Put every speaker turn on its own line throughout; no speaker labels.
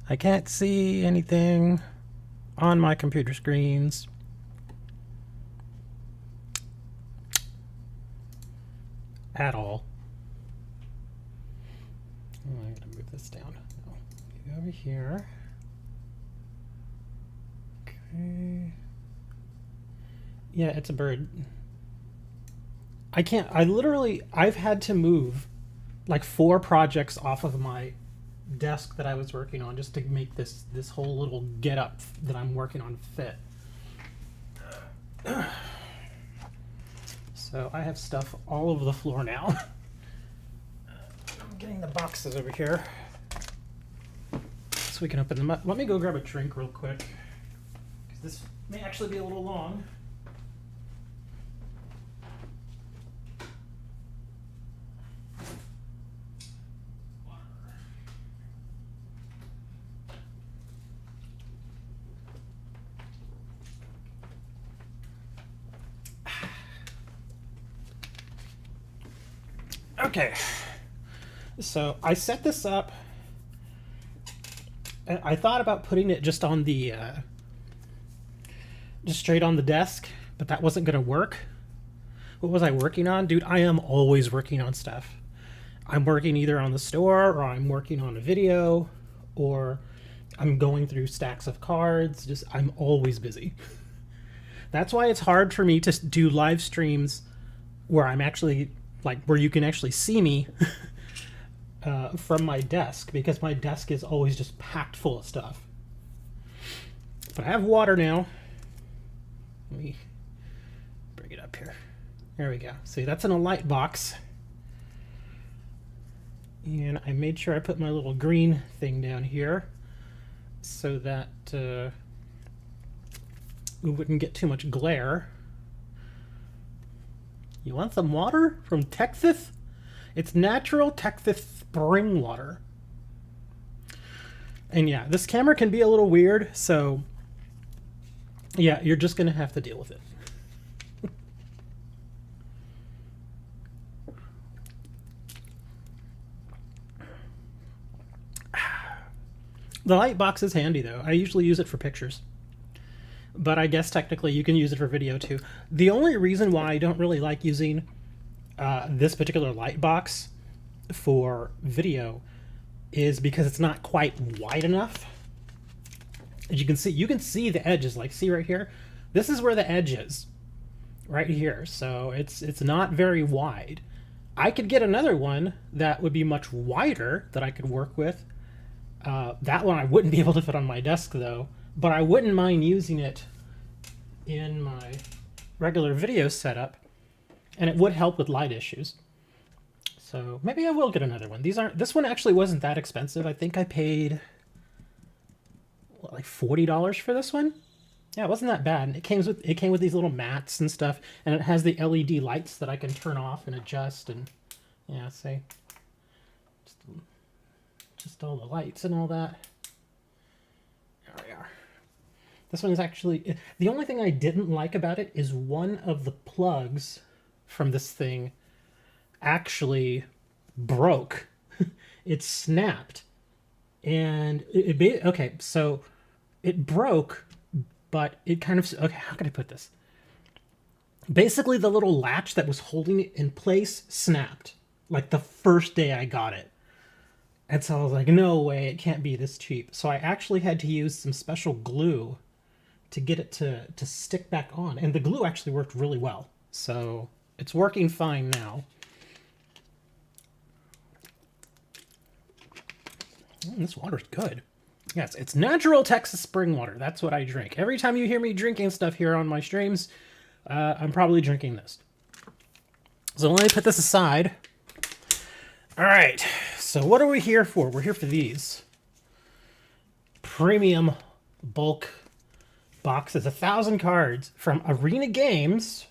I can't see anything on my computer screens. At all. Oh, I'm going to move this down. No. Maybe over here. Okay. Yeah, it's a bird. I've had to move like 4 projects off of my desk that I was working on just to make this whole little get up that I'm working on fit. So I have stuff all over the floor now. I'm getting the boxes over here so we can open them up. Let me go grab a drink real quick, because this may actually be a little long. Okay, so I set this up. I thought about putting it just on the, just straight on the desk, but that wasn't gonna work. What was I working on? Dude, I am always working on stuff. I'm working either on the store, or I'm working on a video, or I'm going through stacks of cards. I'm always busy. That's why it's hard for me to do live streams where I'm actually, like, where you can actually see me from my desk, because my desk is always just packed full of stuff. But I have water now. Let me bring it up here. There we go. See, that's in a light box. And I made sure I put my little green thing down here so that we wouldn't get too much glare. You want some water from Texas? It's natural Texas spring water. And yeah, this camera can be a little weird, so yeah, you're just gonna have to deal with it. The light box is handy though. I usually use it for pictures, but I guess technically you can use it for video too. The only reason why I don't really like using this particular light box for video is because it's not quite wide enough. As you can see the edges. Like, see right here, this is where the edge is, right here. So it's not very wide. I could get another one that would be much wider that I could work with. That one I wouldn't be able to fit on my desk though, but I wouldn't mind using it in my regular video setup, and it would help with light issues. So maybe I will get another one. This one actually wasn't that expensive. I think I paid what, like $40 for this one. Yeah, it wasn't that bad. And it came with these little mats and stuff, and it has the LED lights that I can turn off and adjust, and yeah, see, just all the lights and all that. There we are. This one is actually, the only thing I didn't like about it is one of the plugs from this thing actually broke. It snapped, and okay, so it broke, but it kind of, okay, how can I put this? Basically, the little latch that was holding it in place snapped, like the first day I got it. And so I was like, no way, it can't be this cheap. So I actually had to use some special glue to get it to stick back on. And the glue actually worked really well. So it's working fine now. This water's good. Yes, it's natural Texas spring water. That's what I drink. Every time you hear me drinking stuff here on my streams, I'm probably drinking this. So let me put this aside. All right, so what are we here for? We're here for these premium bulk boxes, 1,000 cards from Arena Games.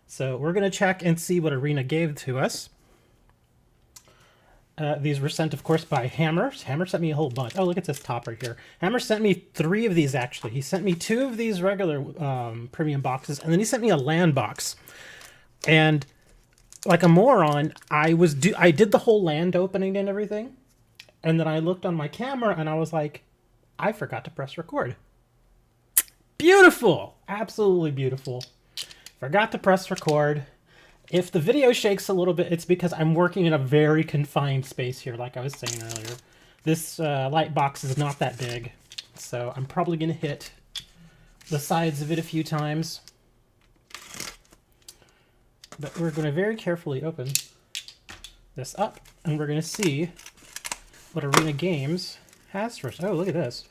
So we're going to check and see what Arena gave to us. These were sent, of course, by Hammer. Hammer sent me a whole bunch. Oh, look at this top right here. Hammer sent me 3 of these, actually. He sent me 2 of these regular premium boxes, and then he sent me a land box. And like a moron, I did the whole land opening and everything, and then I looked on my camera and I was like, I forgot to press record. Beautiful, absolutely beautiful. Forgot to press record. If the video shakes a little bit, it's because I'm working in a very confined space here, like I was saying earlier. This light box is not that big, so I'm probably going to hit the sides of it a few times. But we're going to very carefully open this up, and we're going to see what Arena Games has for us. Oh, look at this.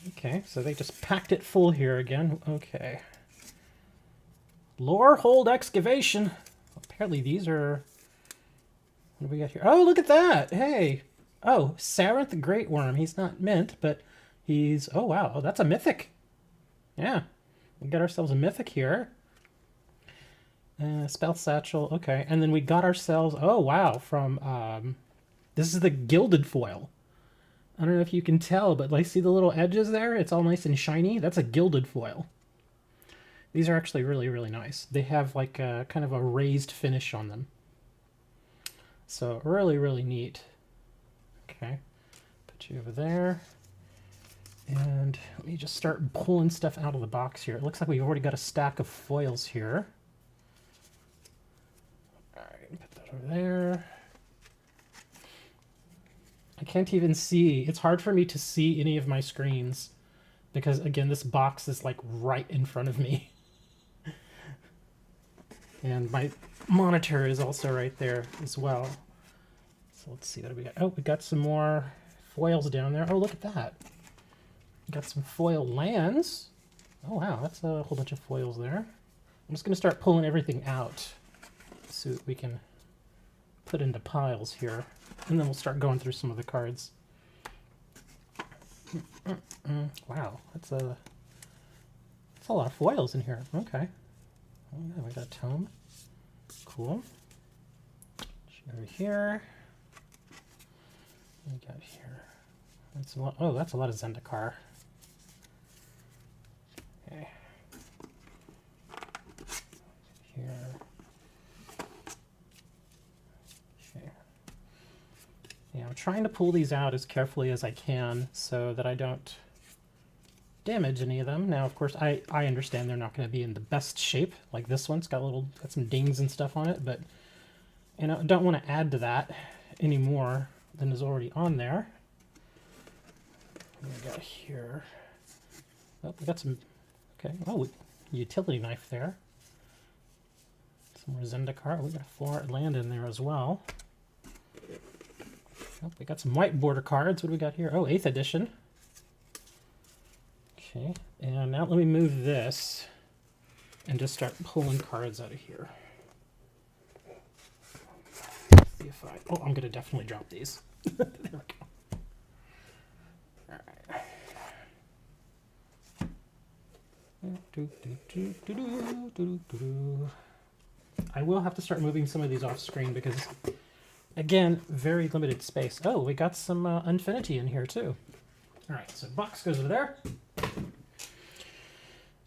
Okay, so they just packed it full here again. Okay. Lore Hold Excavation. Apparently these are... What do we got here? Oh, look at that! Hey! Oh, Sarenth Great Worm. He's not mint, but he's... Oh, wow. Oh, that's a mythic. Yeah. We got ourselves a mythic here. Spell Satchel. Okay. And then we got ourselves... Oh, wow. From... this is the Gilded Foil. I don't know if you can tell, but like, see the little edges there? It's all nice and shiny. That's a Gilded Foil. These are actually really, really nice. They have like a kind of a raised finish on them. So really, really neat. Okay, put you over there. And let me just start pulling stuff out of the box here. It looks like we've already got a stack of foils here. All right, put that over there. I can't even see. It's hard for me to see any of my screens because, again, this box is like right in front of me. And my monitor is also right there as well. So let's see what we got. Oh, we got some more foils down there. Oh, look at that. We got some foil lands. Oh, wow. That's a whole bunch of foils there. I'm just going to start pulling everything out so that we can put into piles here. And then we'll start going through some of the cards. Wow. That's a lot of foils in here. Okay. Oh, yeah, we got a tome. Cool. Over here. What we got here? That's a lot. Oh, that's a lot of Zendikar. Okay. Here. Okay. Yeah, I'm trying to pull these out as carefully as I can so that I don't damage any of them. Now, of course, I understand they're not going to be in the best shape. Like this one's got some dings and stuff on it, but you know, I don't want to add to that any more than is already on there. What do we got here? Oh, we got some. Okay. Oh, utility knife there. Some more Zendikar. We got a floor land in there as well. Oh, we got some white border cards. What do we got here? Oh, 8th edition. Okay, and now let me move this and just start pulling cards out of here. See if oh, I'm going to definitely drop these. There we go. All right. I will have to start moving some of these off screen because, again, very limited space. Oh, we got some Unfinity in here too. All right, so box goes over there.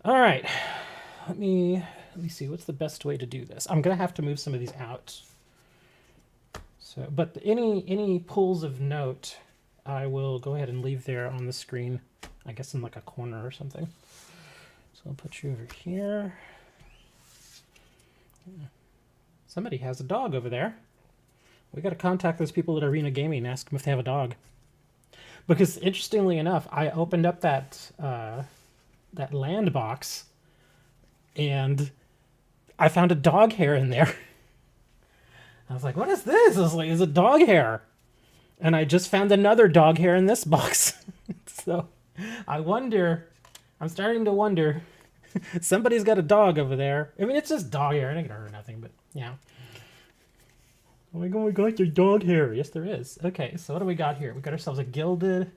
All right, let me see. What's the best way to do this? I'm gonna have to move some of these out. So, but any pulls of note, I will go ahead and leave there on the screen. I guess in like a corner or something. So I'll put you over here. Somebody has a dog over there. We got to contact those people at Arena Gaming and ask them if they have a dog. Because interestingly enough, I opened up that land box and I found a dog hair in there. I was like, what is this? I was like, it's a dog hair. And I just found another dog hair in this box. So I'm starting to wonder, somebody's got a dog over there. I mean, it's just dog hair. It ain't gonna hurt nothing, but yeah. Oh my god, we got your dog hair. Yes, there is. Okay, so what do we got here? We got ourselves a gilded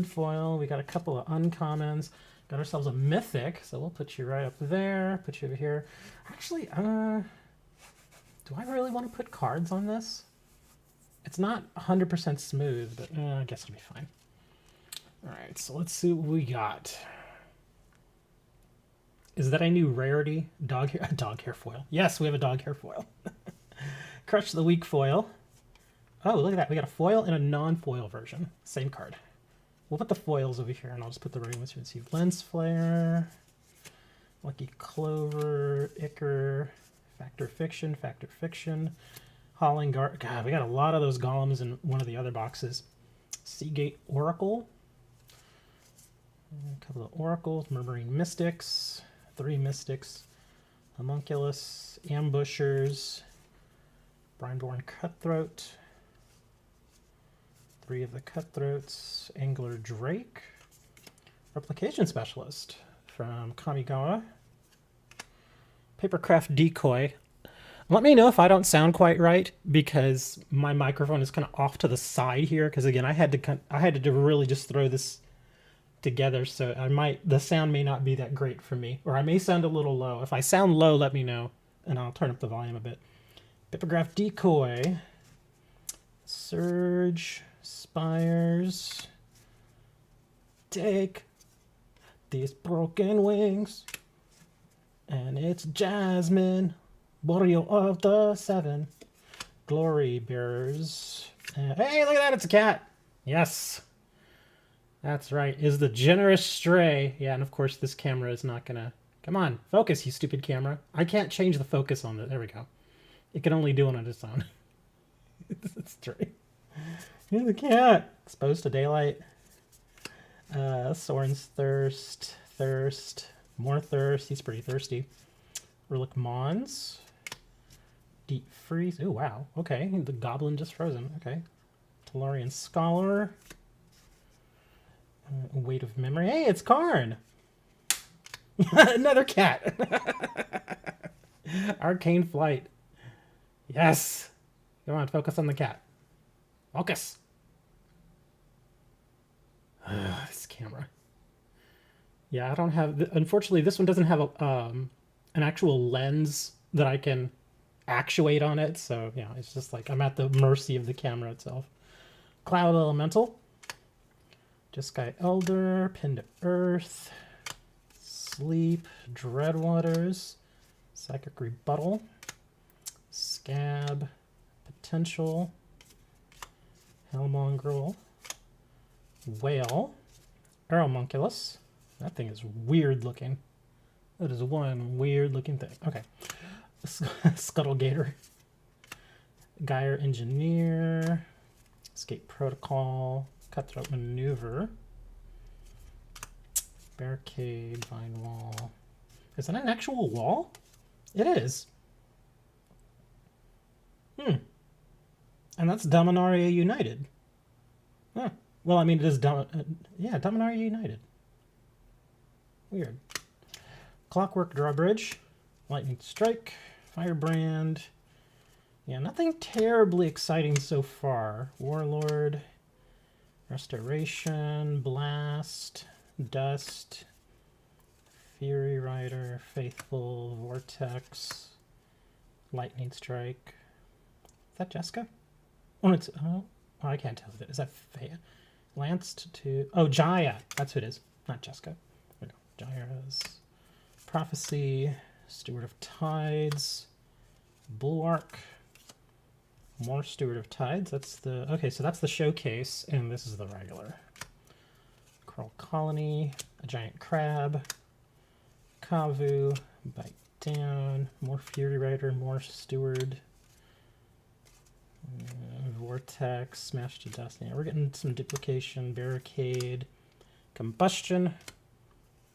foil. We got a couple of uncommons. Got ourselves a mythic. So we'll put you right up there. Put you over here. Actually, do I really want to put cards on this? It's not 100% smooth, but I guess it'll be fine. All right, so let's see what we got. Is that a new rarity? Dog hair foil. Yes, we have a dog hair foil. Crush the Weak foil. Oh, look at that. We got a foil and a non-foil version. Same card. We'll put the foils over here, and I'll just put the regular ones here and see. Lens Flare, Lucky Clover, Ichor, Factor Fiction, Howling Guard. God, we got a lot of those golems in one of the other boxes. Seagate Oracle. A couple of Oracles, Murmuring Mystics, 3 Mystics, Homunculus, Ambushers, Brineborn Cutthroat, 3 of the Cutthroats, Angler Drake, Replication Specialist from Kamigawa, Papercraft Decoy. Let me know if I don't sound quite right, because my microphone is kind of off to the side here, because again I had to really just throw this together, so the sound may not be that great for me, or I may sound a little low. If I sound low, let me know and I'll turn up the volume a bit. Papercraft Decoy, Surge, Spires, Take These Broken Wings, and it's Jasmine, Warrior of the 7, Glory Bearers. Hey, look at that, it's a cat. Yes, that's right, is the Generous Stray. Yeah, and of course this camera is not gonna... Come on, focus, you stupid camera. I can't change the focus on it. There we go. It can only do it on its own. It's a stray. Here's the cat. Exposed to daylight. Soren's Thirst. More Thirst. He's pretty thirsty. Relic Mons. Deep Freeze. Oh, wow. Okay. The Goblin just frozen. Okay. Tolarian Scholar. Weight of Memory. Hey, it's Karn! Another cat! Arcane Flight. Yes! Come on, focus on the cat. Focus! This camera. Yeah, I don't have... Unfortunately, this one doesn't have an actual lens that I can actuate on it, so yeah, it's just like I'm at the mercy of the camera itself. Cloud Elemental. Jeskai Elder. Pinned Earth. Sleep. Dreadwaters. Psychic Rebuttal. Scab. Potential. Hellmongrel. Whale. Aeromunculus. That thing is weird looking. That is one weird looking thing. Okay. Scuttlegator. Gyre Engineer. Escape Protocol. Cutthroat Maneuver. Barricade. Vine Wall. Is that an actual wall? It is. And that's Dominaria United. Huh. Well, I mean, it is yeah, Dominaria United. Weird. Clockwork Drawbridge. Lightning Strike. Firebrand. Yeah, nothing terribly exciting so far. Warlord. Restoration. Blast. Dust. Fury Rider. Faithful. Vortex. Lightning Strike. Is that Jessica? Oh, it's... Oh, I can't tell. Is that Faya? Lanced to... Oh, Jaya. That's who it is. Not Jessica. There we go. Jaya's Prophecy. Steward of Tides. Bulwark. More Steward of Tides. That's the... Okay, so that's the showcase, and this is the regular. Coral Colony. A Giant Crab. Kavu. Bite Down. More Fury Rider. More Steward. Vortex, Smash to Dust. Yeah, we're getting some duplication, Barricade, Combustion,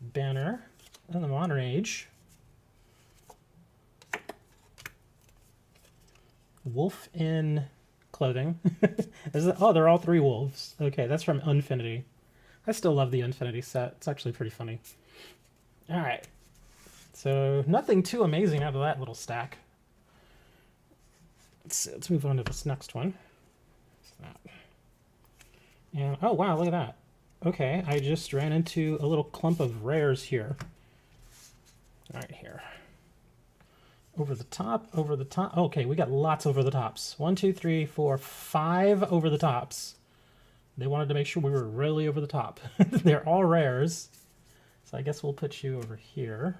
Banner, and the Modern Age. Wolf in Clothing. Oh, they're all 3 wolves. Okay, that's from Unfinity. I still love the Unfinity set. It's actually pretty funny. All right. So nothing too amazing out of that little stack. Let's move on to this next one. And oh wow, look at that. Okay, I just ran into a little clump of rares here. All right, here. Over the top, over the top. Okay, we got lots over the tops. 1, 2, 3, 4, 5 over the tops. They wanted to make sure we were really over the top. They're all rares. So I guess we'll put you over here.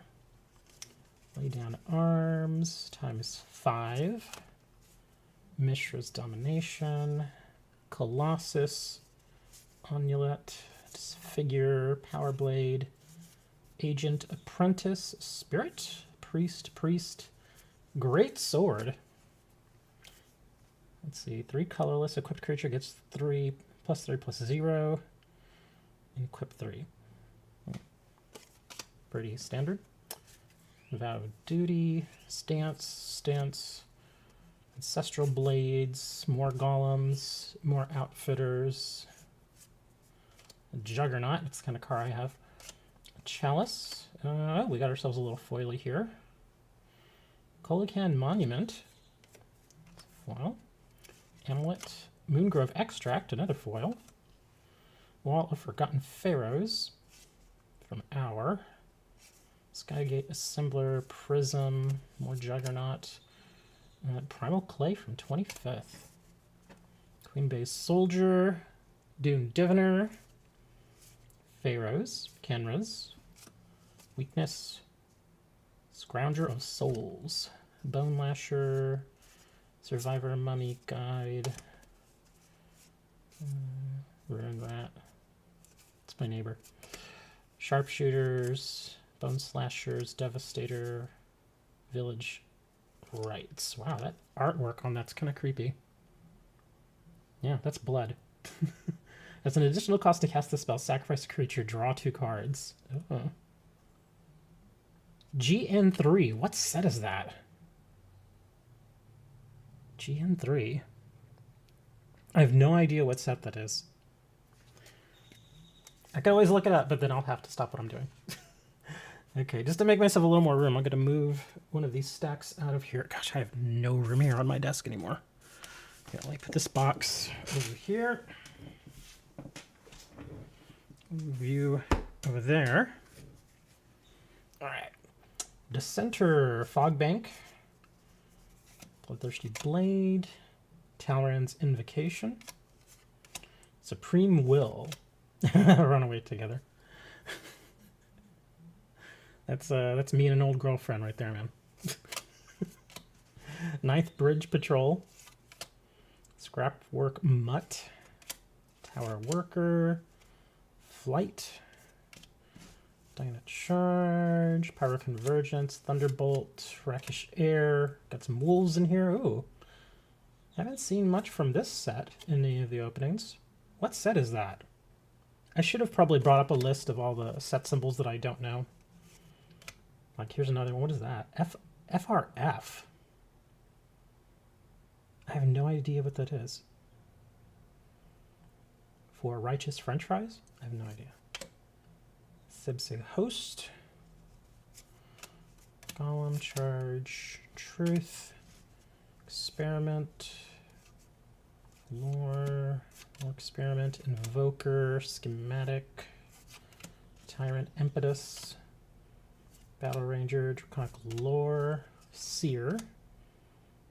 Lay down arms times 5. Mishra's Domination. Colossus. Onulet. Disfigure. Power Blade. Agent Apprentice. Spirit. Priest. Great Sword. Let's see. 3 colorless. Equipped creature gets 3 plus 0. And equip 3. Pretty standard. Vow of Duty. Stance. Ancestral Blades. More Golems. More Outfitters. Juggernaut. That's the kind of car I have. Chalice. We got ourselves a little foily here. Colican Monument. Foil. Amulet. Moongrove Extract. Another foil. Wall of Forgotten Pharaohs. From Hour. Skygate Assembler. Prism. More Juggernaut. Primal Clay from 25th. Queen Base Soldier. Dune Diviner. Pharaohs. Kenras. Weakness. Scrounger of Souls. Bone Lasher. Survivor Mummy Guide. Ruin that. It's my neighbor. Sharpshooters. Bone Slashers. Devastator. Village Rites. Wow, that artwork on that's kind of creepy. Yeah, that's blood. As an additional cost to cast the spell, sacrifice a creature, draw 2 cards. Oh. GN3. What set is that? GN3. I have no idea what set that is. I can always look it up, but then I'll have to stop what I'm doing. Okay, just to make myself a little more room, I'm going to move one of these stacks out of here. Gosh, I have no room here on my desk anymore. Here, let me put this box over here. Move you over there. All right. Dissenter, Fogbank, Bloodthirsty Blade, Talrand's Invocation, Supreme Will, Run Away Together. That's me and an old girlfriend right there, man. Ninth Bridge Patrol, Scrapwork Mutt, Tower Worker, Flight, Dyna Charge, Pyro Convergence, Thunderbolt, Rakish Air. Got some wolves in here. Ooh. Haven't seen much from this set in any of the openings. What set is that? I should have probably brought up a list of all the set symbols that I don't know. Like, here's another one. What is that? FRF. I have no idea what that is. For Righteous French Fries? I have no idea. Sibsig Host. Golem Charge. Truth. Experiment. Lore. More Experiment. Invoker. Schematic. Tyrant Impetus. Battle Ranger. Draconic Lore. Seer.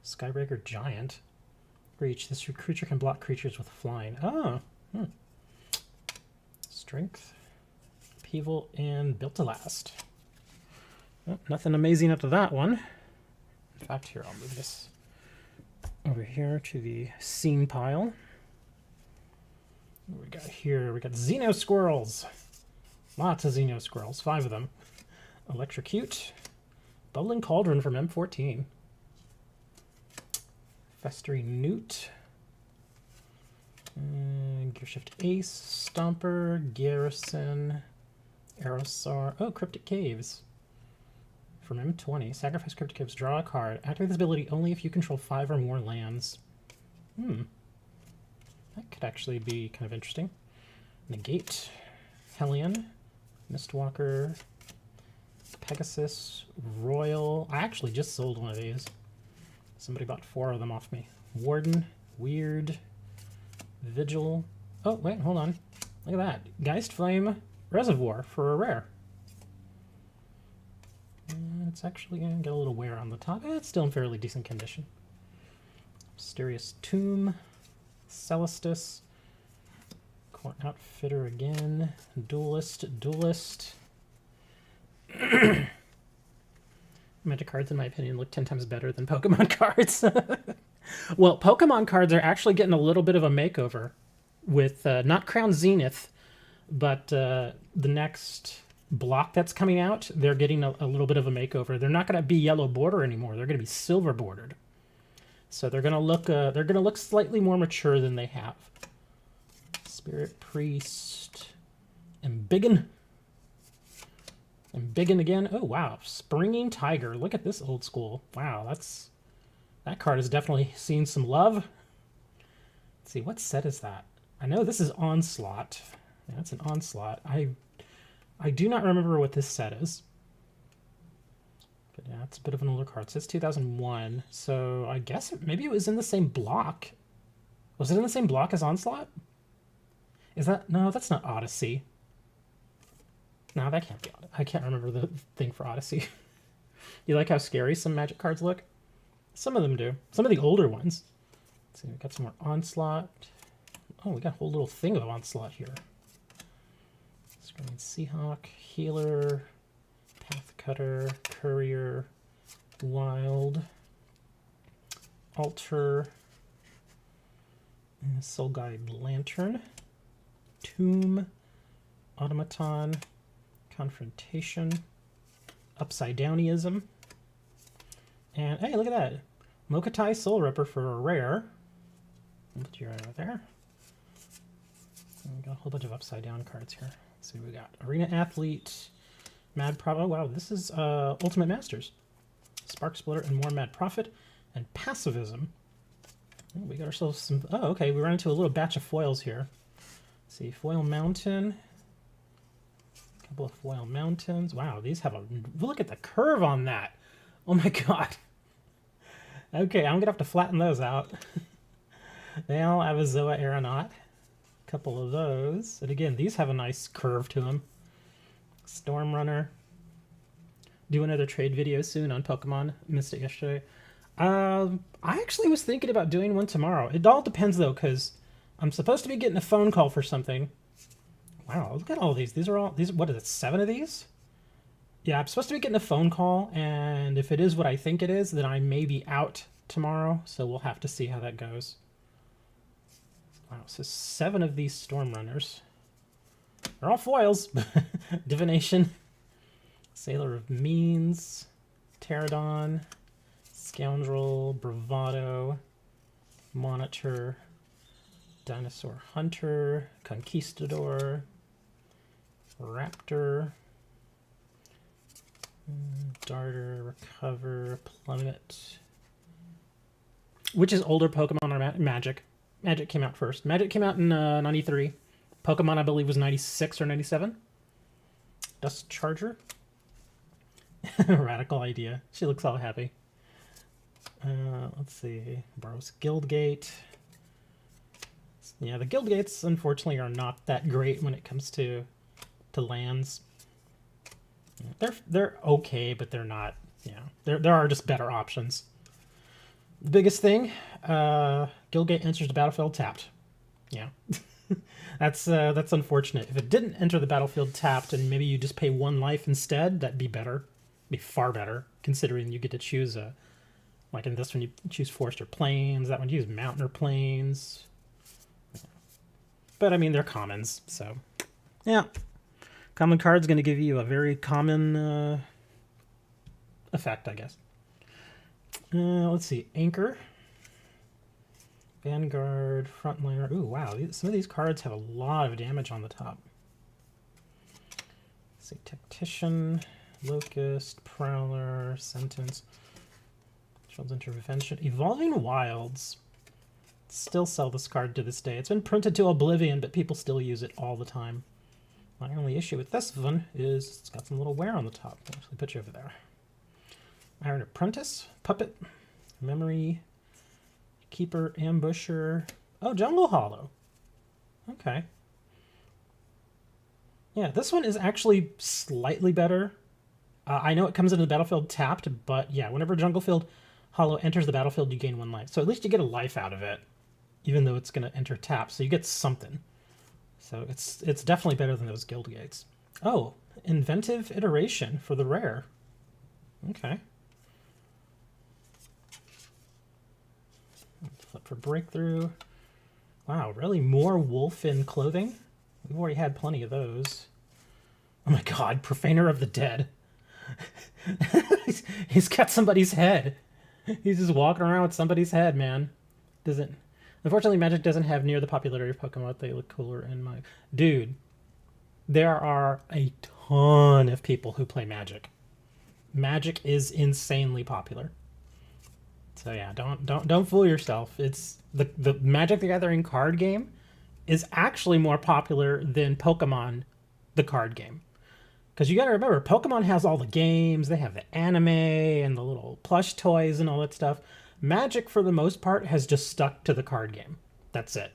Skybreaker Giant. Reach. This creature can block creatures with flying. Oh. Strength. Upheaval and Built to Last. Oh, nothing amazing after that one. In fact, here, I'll move this over here to the scene pile. What we got here? We got Xeno Squirrels. Lots of Xeno Squirrels. 5 of them. Electrocute. Bubbling Cauldron from M14. Festering Newt. Gearshift Ace. Stomper. Garrison. Aerosar. Oh, Cryptic Caves. From M20. Sacrifice Cryptic Caves. Draw a card. Activate this ability only if you control 5 or more lands. That could actually be kind of interesting. Negate. Hellion. Mistwalker. Pegasus. Royal. I actually just sold one of these. Somebody bought 4 of them off me. Warden. Weird. Vigil. Oh, wait, hold on. Look at that. Geistflame Reservoir for a rare. And it's actually going to get a little wear on the top. It's still in fairly decent condition. Mysterious Tomb. Celestus. Court Outfitter again. Duelist. Magic cards, in my opinion, look 10 times better than Pokemon cards. Well, Pokemon cards are actually getting a little bit of a makeover with not Crown Zenith, but the next block that's coming out. They're getting a little bit of a makeover. They're not going to be yellow border anymore. They're going to be silver bordered. So they're going to look slightly more mature than they have. Spirit Priest, Embiggen again. Oh wow, Springing Tiger. Look at this old school. Wow, that card has definitely seen some love. Let's see, what set is that? I know this is Onslaught. Yeah, that's an Onslaught. I do not remember what this set is. But yeah, it's a bit of an older card. It says 2001, so I guess maybe it was in the same block. Was it in the same block as Onslaught? Is that... No, that's not Odyssey. No, that can't be Odyssey. I can't remember the thing for Odyssey. You like how scary some Magic cards look? Some of them do. Some of the older ones. Let's see, we got some more Onslaught. Oh, we got a whole little thing of Onslaught here. Screaming Seahawk, Healer, Path Cutter, Courier, Wild, Alter, Soul Guide Lantern, Tomb, Automaton, Confrontation, Upside Downyism, and hey, look at that. Mokutai Soul Ripper for a rare. I'll put you right over there. And we got a whole bunch of upside down cards here. Let's see what we got. Arena Athlete, Mad Prophet. Oh wow, this is Ultimate Masters. Spark Splitter and more Mad Prophet, and Passivism. Oh, we got ourselves some... Oh, okay, we ran into a little batch of foils here. Let's see, Foil Mountain. A couple of Foil Mountains. Wow, these have a... Look at the curve on that. Oh my god. Okay, I'm going to have to flatten those out. They all have a Zoa Aeronaut. A couple of those. And again, these have a nice curve to them. Storm Runner. Do another trade video soon on Pokemon. Missed it yesterday. I actually was thinking about doing one tomorrow. It all depends, though, because I'm supposed to be getting a phone call for something. Wow, look at all these. These are all... What is it, 7 of these? Yeah, I'm supposed to be getting a phone call, and if it is what I think it is, then I may be out tomorrow, so we'll have to see how that goes. Wow, so 7 of these Storm Runners. They're all foils. Divination, Sailor of Means, Pterodon, Scoundrel, Bravado, Monitor, Dinosaur Hunter, Conquistador, Raptor, Darter, Recover, Plummet. Which is older, Pokemon or Magic? Magic came out first. Magic came out in 93. Pokemon, I believe, was 96 or 97. Dust Charger. Radical Idea. She looks all happy. Let's see. Boros Guildgate. Yeah, the Guildgates, unfortunately, are not that great when it comes to lands. They're okay, but they're not, there are just better options. The biggest thing, Guildgate enters the battlefield tapped. Yeah. That's unfortunate. If it didn't enter the battlefield tapped and maybe you just pay 1 life instead, that'd be better. Be far better, considering you get to choose like in this one you choose Forest or Plains, that one you use Mountain or Plains. But I mean, they're commons, so yeah. Common card's going to give you a very common effect, I guess. Let's see. Anchor. Vanguard. Frontliner. Ooh, wow. Some of these cards have a lot of damage on the top. Let's see. Tactician. Locust. Prowler. Sentence. Child's Intervention. Evolving Wilds. Still sell this card to this day. It's been printed to oblivion, but people still use it all the time. My only issue with this one is it's got some little wear on the top. I'll actually put you over there. Iron Apprentice, Puppet, Memory, Keeper, Ambusher. Oh, Jungle Hollow. Okay. Yeah, this one is actually slightly better. I know it comes into the battlefield tapped, but yeah, whenever Jungle Hollow enters the battlefield, you gain 1 life. So at least you get a life out of it, even though it's going to enter tapped. So you get something. So it's definitely better than those Guildgates. Oh, Inventive Iteration for the rare. Okay. for breakthrough. Wow, really? More wolf in clothing? We've already had plenty of those. Oh my god, Profaner of the Dead. He's got somebody's head. He's just walking around with somebody's head, man. Doesn't... Unfortunately, Magic doesn't have near the popularity of Pokemon. They look cooler in my... Dude, there are a ton of people who play Magic. Magic is insanely popular. So yeah, don't fool yourself. It's the Magic the Gathering card game is actually more popular than Pokemon, the card game. Because you got to remember, Pokemon has all the games, they have the anime and the little plush toys and all that stuff. Magic, for the most part, has just stuck to the card game. That's it.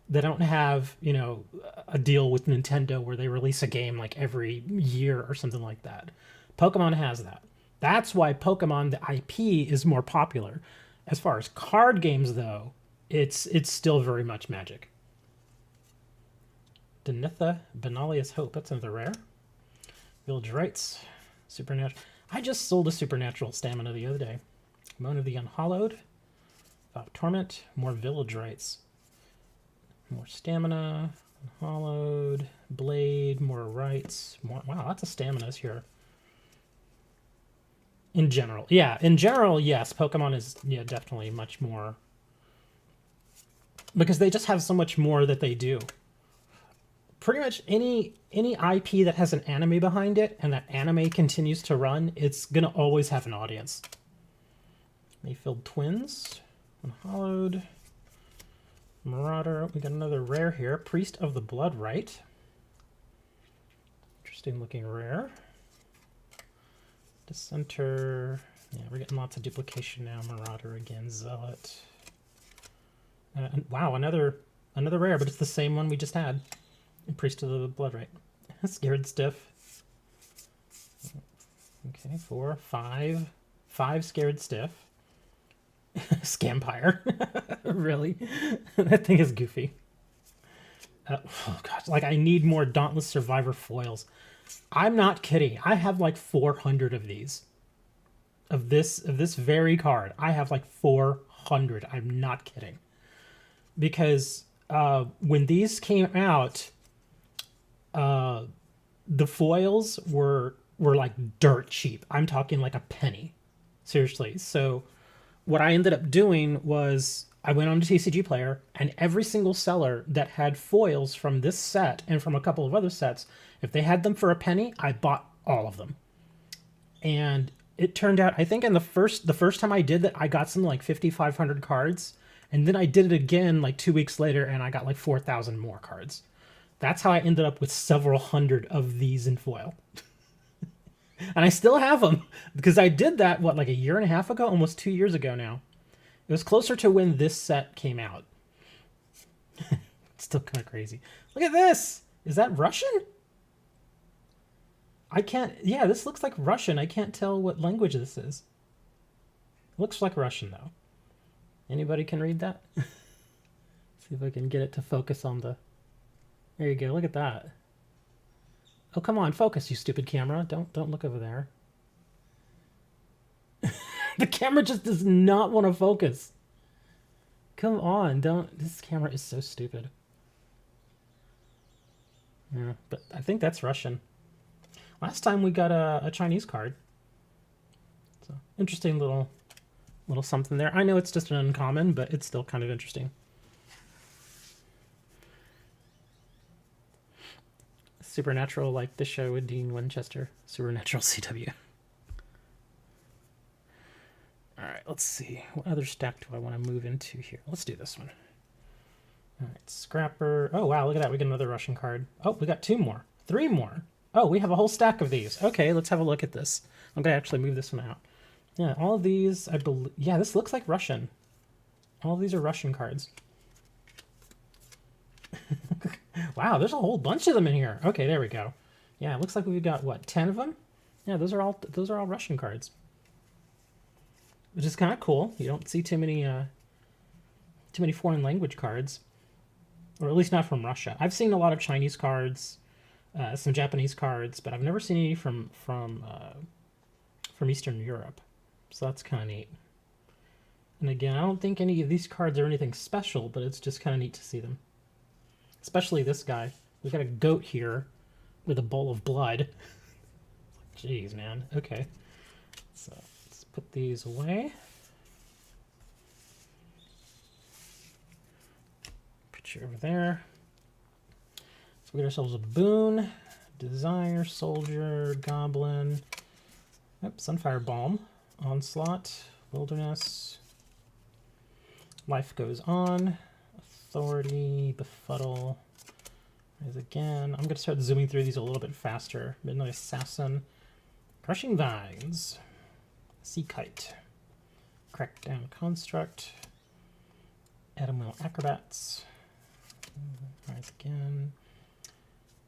They don't have, you know, a deal with Nintendo where they release a game like every year or something like that. Pokemon has that. That's why Pokemon, the IP, is more popular. As far as card games, though, it's still very much Magic. Denitha Benalius Hope. That's another rare. Village Rites. Supernatural. I just sold a Supernatural Stamina the other day. Moan of the Unhallowed. Torment. More Village Rites. More Stamina. Unhallowed. Blade. More Rites. More. Wow, lots of Staminas here. In general. Yeah, in general, yes. Pokemon is definitely much more. Because they just have so much more that they do. Pretty much any IP that has an anime behind it and that anime continues to run, it's going to always have an audience. Mayfield Twins. Unhallowed. Marauder. We got another rare here. Priest of the Bloodrite. Interesting looking rare. Dissenter. Yeah, we're getting lots of duplication now. Marauder again. Zealot. Wow, another rare, but it's the same one we just had. Priest of the Bloodrite. Scared Stiff. Okay, 4, 5. 5 Scared Stiff. Scampire. Really? That thing is goofy. Oh gosh, like I need more Dauntless Survivor foils. I'm not kidding. I have like 400 of these. Of this very card. I have like 400. I'm not kidding. Because when these came out, the foils were like dirt cheap. I'm talking like a penny. Seriously. So what I ended up doing was I went on to TCG Player, and every single seller that had foils from this set and from a couple of other sets, if they had them for a penny, I bought all of them. And it turned out, I think in the first time I did that, I got something like 5,500 cards. And then I did it again like 2 weeks later, and I got like 4,000 more cards. That's how I ended up with several hundred of these in foil. And I still have them because I did that, what, like a year and a half ago? Almost 2 years ago now. It was closer to when this set came out. It's still kind of crazy. Look at this. Is that Russian? I can't... Yeah, this looks like Russian. I can't tell what language this is. It looks like Russian, though. Anybody can read that? See if I can get it to focus on the... There you go. Look at that. Oh, come on. Focus, you stupid camera. Don't look over there. The camera just does not want to focus. Come on. Don't... This camera is so stupid. Yeah, but I think that's Russian. Last time we got a Chinese card. So, interesting little something there. I know it's just an uncommon, but it's still kind of interesting. Supernatural, like the show with Dean Winchester. Supernatural CW. Alright, let's see. What other stack do I want to move into here? Let's do this one. Alright, Scrapper. Oh, wow, look at that. We got another Russian card. Oh, we got 2 more. 3 more. Oh, we have a whole stack of these. Okay, let's have a look at this. I'm going to actually move this one out. Yeah, all of these, I believe... Yeah, this looks like Russian. All of these are Russian cards. Wow, there's a whole bunch of them in here. Okay, there we go. Yeah, it looks like we've got, what, 10 of them? Yeah, those are all Russian cards. Which is kind of cool. You don't see too many foreign language cards. Or at least not from Russia. I've seen a lot of Chinese cards, some Japanese cards, but I've never seen any from Eastern Europe. So that's kind of neat. And again, I don't think any of these cards are anything special, but it's just kind of neat to see them. Especially this guy. We got a goat here with a bowl of blood. Jeez, man. Okay. So let's put these away. Put you over there. So we get ourselves a boon, desire, soldier, goblin, sunfire balm, onslaught, wilderness, life goes on, authority, befuddle, rise again. I'm going to start zooming through these a little bit faster. Midnight Assassin, crushing vines, sea kite, crackdown construct, Adamwheel acrobats, rise again.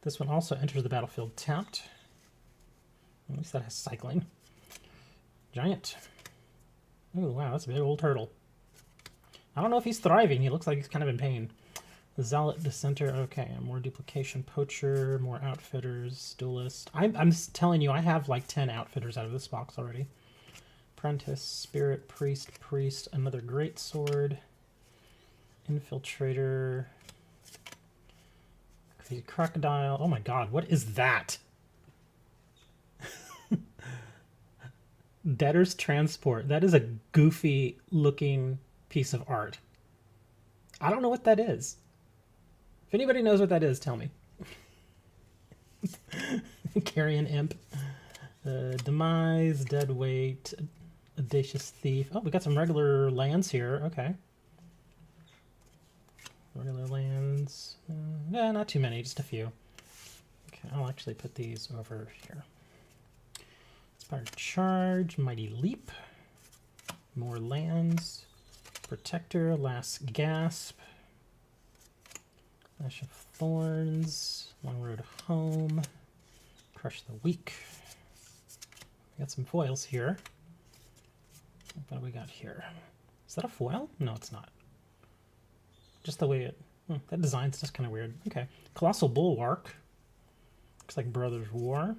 This one also enters the battlefield tapped. At least that has cycling. Giant. Oh wow, that's a big old turtle. I don't know if he's thriving. He looks like he's kind of in pain. The Zealot, Dissenter. Okay, more duplication. Poacher, more outfitters, duelist. I'm telling you, I have like 10 outfitters out of this box already. Apprentice, Spirit, Priest, another Great Sword, Infiltrator, Crazy Crocodile. Oh my god, what is that? Debtor's Transport. That is a goofy looking piece of art. I don't know what that is. If anybody knows what that is, tell me. Carrion Imp. Demise, Deadweight, Audacious Thief. Oh, we got some regular lands here. Okay. Regular lands. Yeah, not too many, just a few. Okay, I'll actually put these over here. Inspired Charge, Mighty Leap, more lands, Protector, Last Gasp, Lash of Thorns, Long Road Home, Crush the Weak. We got some foils here. What do we got here? Is that a foil? No, it's not. Just the way it... that design's just kind of weird. Okay. Colossal Bulwark. Looks like Brothers War.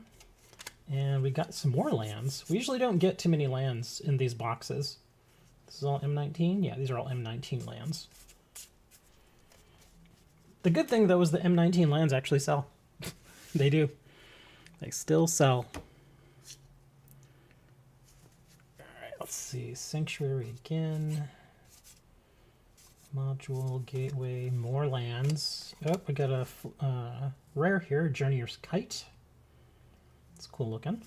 And we got some more lands. We usually don't get too many lands in these boxes. This is all M19? Yeah, these are all M19 lands. The good thing, though, is the M19 lands actually sell. They do. They still sell. Alright, let's see. Sanctuary again. Module, Gateway, more lands. Oh, we got a rare here, Journeyer's Kite. It's cool looking.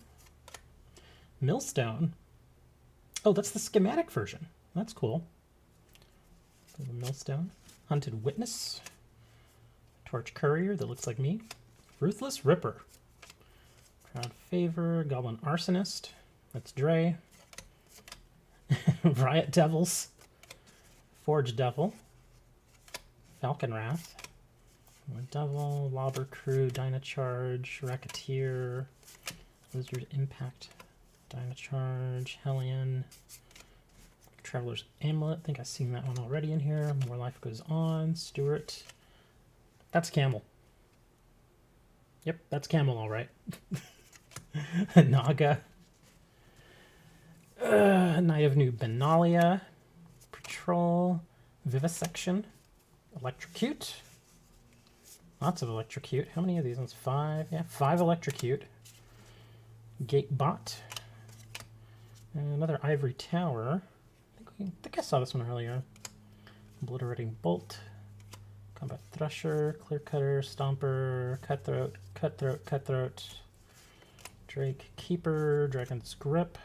Millstone. Oh, that's the schematic version. That's cool. The Millstone. Hunted Witness. Torch Courier that looks like me. Ruthless Ripper. Crowd Favor. Goblin Arsonist. That's Dre. Riot Devils. Forge Devil. Falcon Wrath. Devil. Lobber Crew. Dynacharge. Racketeer. Lizard Impact. Dynacharge. Hellion. Traveler's Amulet. I think I've seen that one already in here. More Life Goes On. Stewart. That's Camel. Yep, that's Camel, all right. Naga. Knight of New Benalia. Patrol. Vivisection. Electrocute. Lots of Electrocute. How many of these ones? 5. Yeah, 5 Electrocute. Gatebot. And another Ivory Tower. I think I saw this one earlier. Obliterating Bolt. Combat Thresher. Clear Cutter. Stomper. Cutthroat. Cutthroat. Cutthroat. Drake Keeper. Dragon's Grip.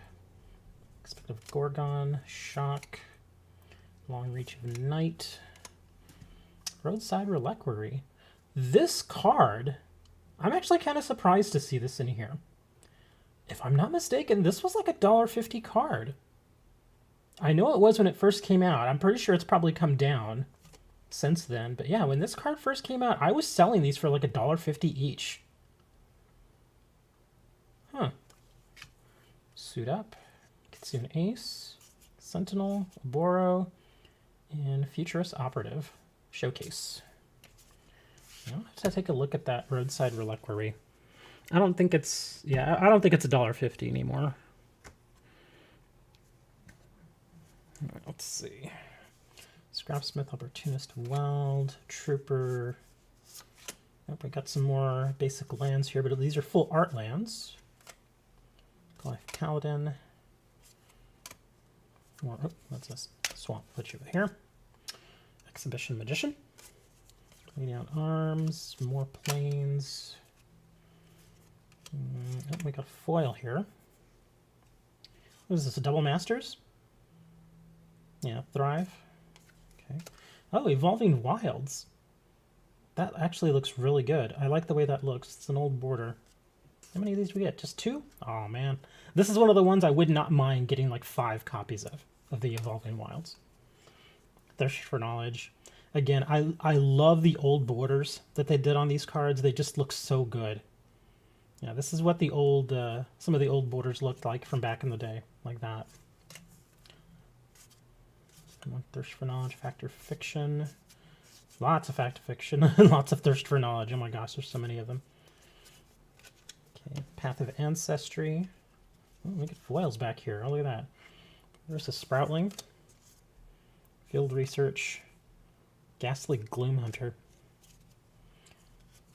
Expective Gorgon. Shock. Long Reach of Night. Roadside Reliquary. This card, I'm actually kind of surprised to see this in here. If I'm not mistaken, this was like a $1.50 card. I know it was when it first came out. I'm pretty sure it's probably come down since then. But yeah, when this card first came out, I was selling these for like $1.50 each. Huh. Suit Up. Kitsune Ace. Sentinel. Boro. And Futurist Operative. Showcase. I'll have to take a look at that Roadside Reliquary. I don't think it's, yeah, I don't think it's $1.50 anymore. I'll Let's see. Scrapsmith, Opportunist, Weld, Trooper. Oh, we got some more basic lands here, but these are full art lands. Goliath Paladin. More, oh, that's a swamp. Put you here. Exhibition Magician. Lay down arms. More planes. Oh, we got a foil here. What is this? A Double Masters? Yeah, Thrive. Okay. Oh, Evolving Wilds. That actually looks really good. I like the way that looks. It's an old border. How many of these do we get? Just 2? Oh, man. This is one of the ones I would not mind getting like 5 copies of the Evolving Wilds. Thirst for Knowledge. Again, I love the old borders that they did on these cards. They just look so good. Yeah, this is what the old, some of the old borders looked like from back in the day, like that. Thirst for Knowledge, Fact or Fiction. Lots of Fact or Fiction, lots of Thirst for Knowledge. Oh my gosh, there's so many of them. Okay, Path of Ancestry. Oh, we get foils back here. Oh, look at that. There's a Sproutling. Field Research. Ghastly Gloomhunter.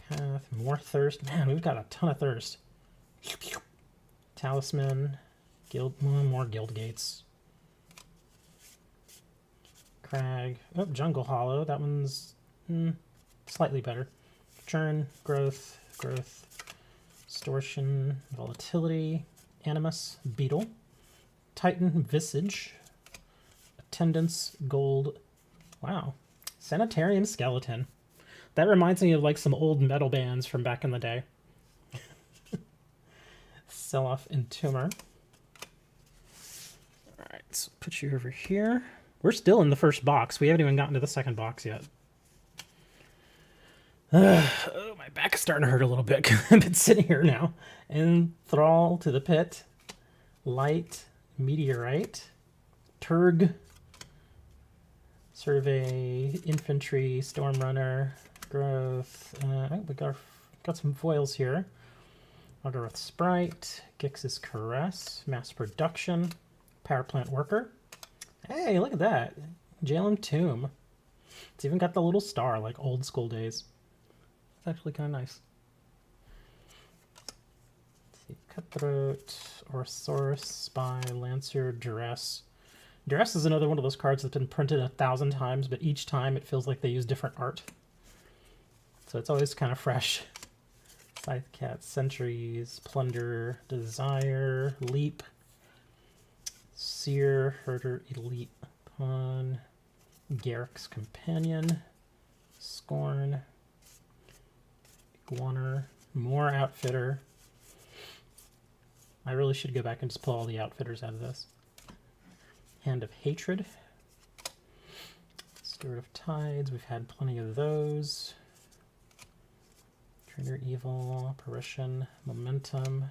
Path, more Thirst. Man, we've got a ton of Thirst. Talisman. More Guild Gates. Crag. Oh, Jungle Hollow. That one's slightly better. Churn, Growth, Distortion, Volatility, Animus, Beetle, Titan, Visage, Attendance, Gold. Wow. Sanitarium Skeleton. That reminds me of like some old metal bands from back in the day. Sell-off Entomber. Alright, so put you over here. We're still in the first box. We haven't even gotten to the second box yet. Oh, my back is starting to hurt a little bit. I've been sitting here now. Enthrall to the Pit. Light. Meteorite. Turg. Survey. Infantry. Stormrunner. Growth. We got some foils here. Algoroth Sprite. Gix's Caress. Mass Production. Power Plant Worker. Hey, look at that. Jalum Tomb. It's even got the little star, like old school days. It's actually kind of nice. Let's see. Cutthroat, Orosaurus, Spy, Lancer, Duress. Duress is another one of those cards that's been printed 1,000 times, but each time it feels like they use different art. So it's always kind of fresh. Scythe Cat, Sentries, Plunder, Desire, Leap. Seer, Herder, Elite, Pawn, Garrick's Companion, Scorn, Iguaner, more Outfitter. I really should go back and just pull all the Outfitters out of this. Hand of Hatred, Steward of Tides, we've had plenty of those. Trader Evil, Apparition, Momentum,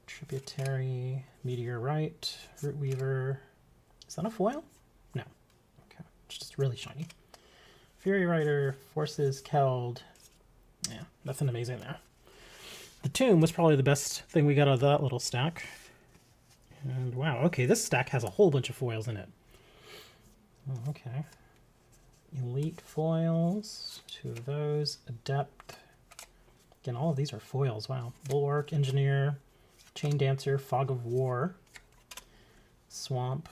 Tributary, Meteorite, Rootweaver. Is that a foil? No. Okay. It's just really shiny. Fury Rider, Forces, Keld. Yeah, nothing amazing there. The Tomb was probably the best thing we got out of that little stack. And wow, okay, this stack has a whole bunch of foils in it. Oh, okay. Elite foils, 2 of those. Adept. Again, all of these are foils, wow. Bulwark, Engineer, Chain Dancer, Fog of War, Swamp,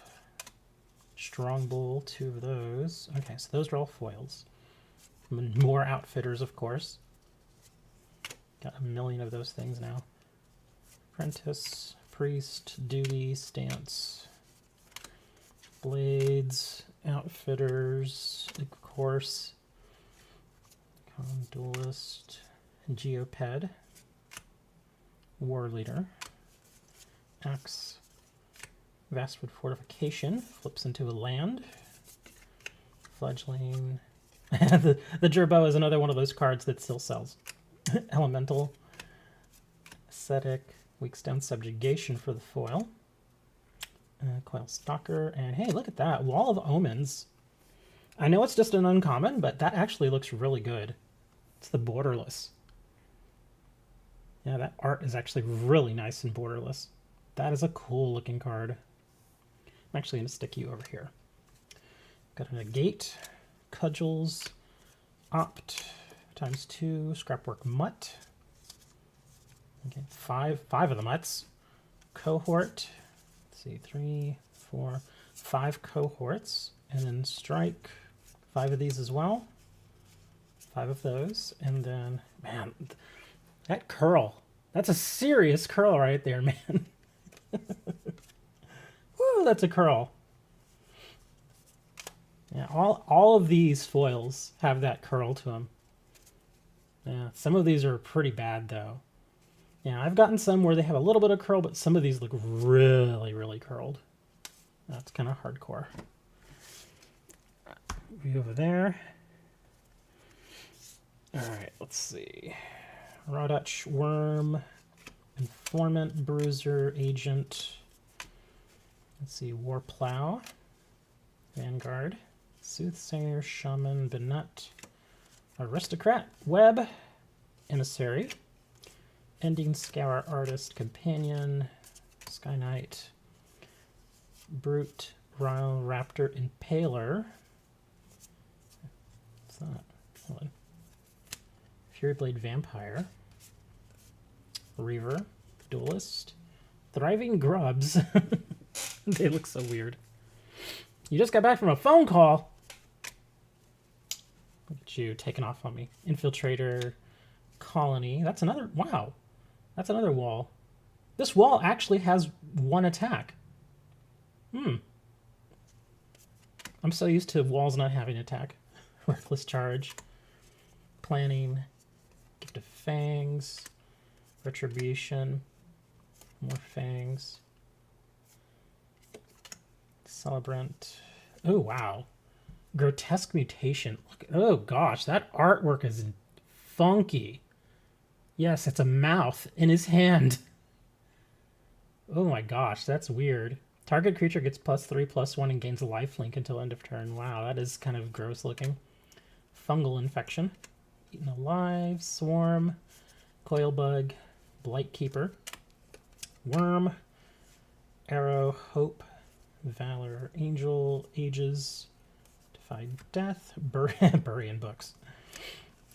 Strong Bull, 2 of those. Okay, so those are all foils. More Outfitters, of course. Got a million of those things now. Apprentice, Priest, Duty, Stance, Blades, Outfitters, of course, Duelist, Geoped, War Leader, Axe, Vastwood Fortification, flips into a land, Fledgling. the Gerbo is another one of those cards that still sells. Elemental, Ascetic, Weakstone Subjugation for the foil, Coil Stalker, and hey, look at that, Wall of Omens. I know it's just an uncommon, but that actually looks really good. It's the Borderless. Yeah, that art is actually really nice and Borderless. That is a cool looking card. I'm actually going to stick you over here. Got a negate, cudgels, opt, ×2, scrapwork mutt. Okay, five of the mutts. Cohort, let's see, 3, 4, 5 cohorts. And then strike 5 of these as well. 5 of those. And then, man, that curl. That's a serious curl right there, man. Woo, that's a curl. Yeah, all of these foils have that curl to them. Yeah, some of these are pretty bad, though. Yeah, I've gotten some where they have a little bit of curl, but some of these look really, really curled. That's kind of hardcore. View over there. All right, let's see. Raw Dutch, Worm, Informant, Bruiser, Agent. Let's see, War Plow, Vanguard, Soothsayer, Shaman, Benut, Aristocrat, Web, Emissary, Ending Scour, Artist, Companion, Sky Knight, Brute, Ryle, Raptor, Impaler. What's that? Hold on. Furyblade, Vampire, Reaver, Duelist, Thriving Grubs. They look so weird. You just got back from a phone call. Look at you taking off on me. Infiltrator, Colony. That's another, wow. That's another wall. This wall actually has 1 attack. I'm so used to walls not having attack. Reckless Charge, Planning, Gift of Fangs, Retribution, more Fangs, Celebrant. Oh, wow. Grotesque Mutation. Look, oh, gosh, that artwork is funky. Yes, it's a mouth in his hand. Oh, my gosh, that's weird. Target creature gets +3/+1 and gains a lifelink until end of turn. Wow, that is kind of gross looking. Fungal Infection. Eaten Alive, Swarm, Coilbug, Blightkeeper, Worm, Arrow, Hope, Valor, Angel, Ages, Defy Death, Bury-in Books,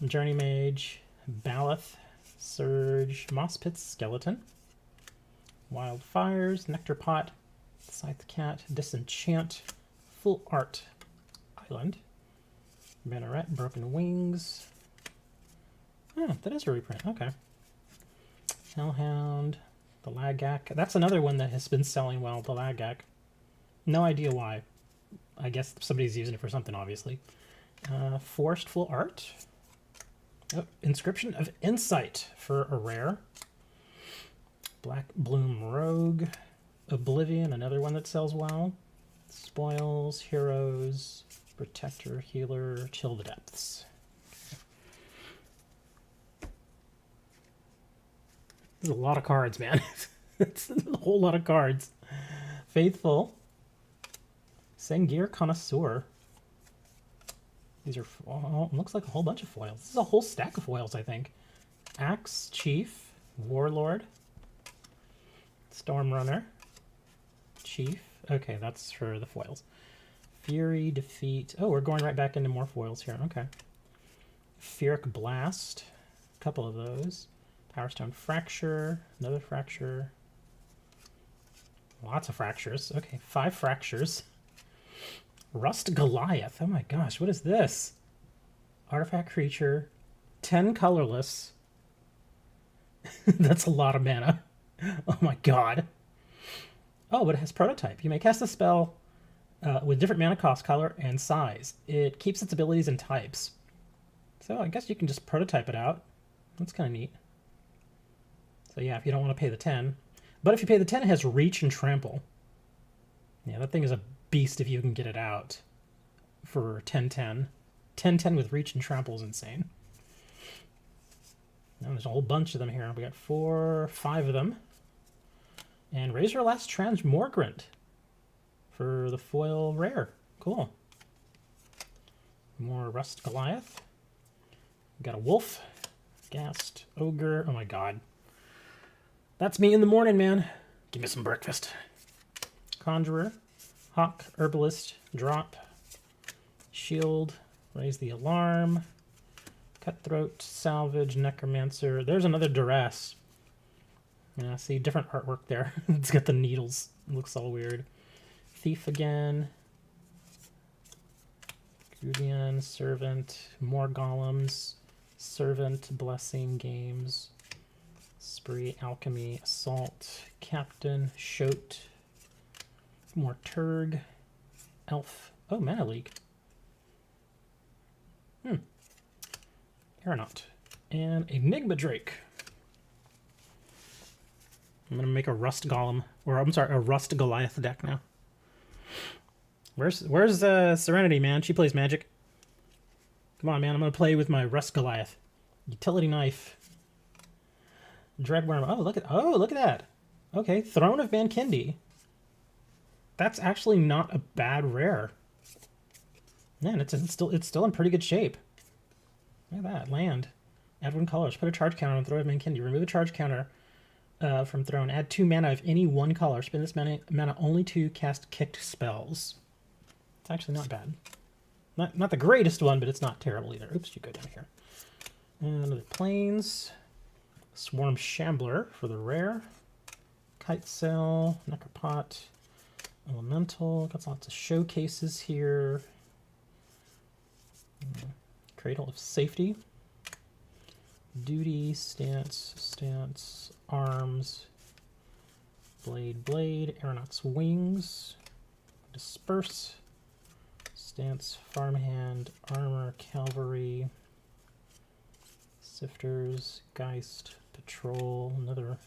Journey Mage, Baloth, Surge, Moss Pit Skeleton, Wildfires, Nectar Pot, Scythe Cat, Disenchant, Full Art Island, Banneret, Broken Wings. Oh, that is a reprint. Okay. Hellhound, the Lagak. That's another one that has been selling well, the Lagak. No idea why. I guess somebody's using it for something, obviously. Forced Full Art. Oh, Inscription of Insight for a rare. Black Bloom Rogue. Oblivion, another one that sells well. Spoils, Heroes, Protector, Healer, Chill the Depths. There's a lot of cards, man. It's a whole lot of cards. Faithful. Sengir Connoisseur. These are, oh, looks like a whole bunch of foils. This is a whole stack of foils, I think. Axe Chief, Warlord, Stormrunner, Chief. Okay, that's for the foils. Fury, Defeat. Oh, we're going right back into more foils here. Okay. Feeric Blast. A couple of those. Powerstone Fracture. Another Fracture. Lots of Fractures. Okay, 5 Fractures. Rust Goliath. Oh my gosh, what is this? Artifact creature. 10 colorless. That's a lot of mana. Oh my god. Oh, but it has prototype. You may cast a spell with different mana cost, color, and size. It keeps its abilities and types. So I guess you can just prototype it out. That's kind of neat. So yeah, if you don't want to pay the 10. But if you pay the 10, it has Reach and Trample. Yeah, that thing is a beast if you can get it out for 10/10. 10/10 with Reach and Trample is insane. Now there's a whole bunch of them here. We got 5 of them. And Razorlast Transmogrant for the foil rare. Cool. More Rust Goliath. We got a Wolf, Ghast, Ogre. Oh my god. That's me in the morning, man. Give me some breakfast. Conjurer, Hawk, Herbalist, drop. Shield, raise the alarm. Cutthroat, salvage, necromancer. There's another duress. Yeah, see, different artwork there. It's got the needles. It looks all weird. Thief again. Guardian, servant, more golems. Servant, blessing, games. Spree, alchemy, assault, captain, shoat. More turg. Elf. Oh, mana leak. Aeronaut. And Enigma Drake. I'm going to make a Rust Golem. Or, I'm sorry, a Rust Goliath deck now. Where's Serenity, man? She plays Magic. Come on, man. I'm going to play with my Rust Goliath. Utility Knife. Dreadworm. Oh, look at that. Okay, Throne of Mankindi. That's actually not a bad rare. Man, it's still in pretty good shape. Look at that. Land. Add 1 color. Put a charge counter on Throne of Mankindi. Remove a charge counter from Throne. Add 2 mana of any 1 color. Spend this mana only to cast kicked spells. It's actually not bad. Not the greatest one, but it's not terrible either. Oops, you go down here. And another Plains. Swarm Shambler for the rare. Kite Sail. Necropot. Elemental. Got lots of showcases here. Cradle of Safety. Duty, stance, arms, blade, aeronaut's wings, disperse, stance, farmhand, armor, cavalry, sifters, geist, patrol, another.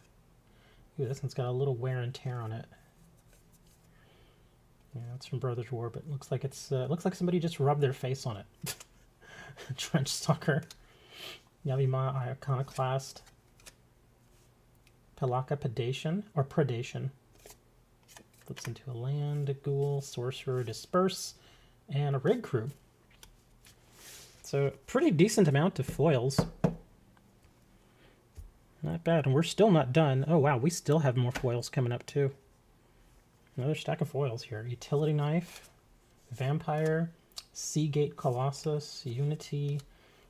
Ooh, this one's got a little wear and tear on it. Yeah, it's from Brothers War, but looks like looks like somebody just rubbed their face on it. Trench Stalker. Yavima Iconoclast. Pelaka Predation. Flips into a land, a ghoul, sorcerer, disperse, and a rig crew. So pretty decent amount of foils. Not bad, and we're still not done. Oh wow, we still have more foils coming up too. Another stack of foils here. Utility Knife, Vampire, Seagate Colossus, Unity.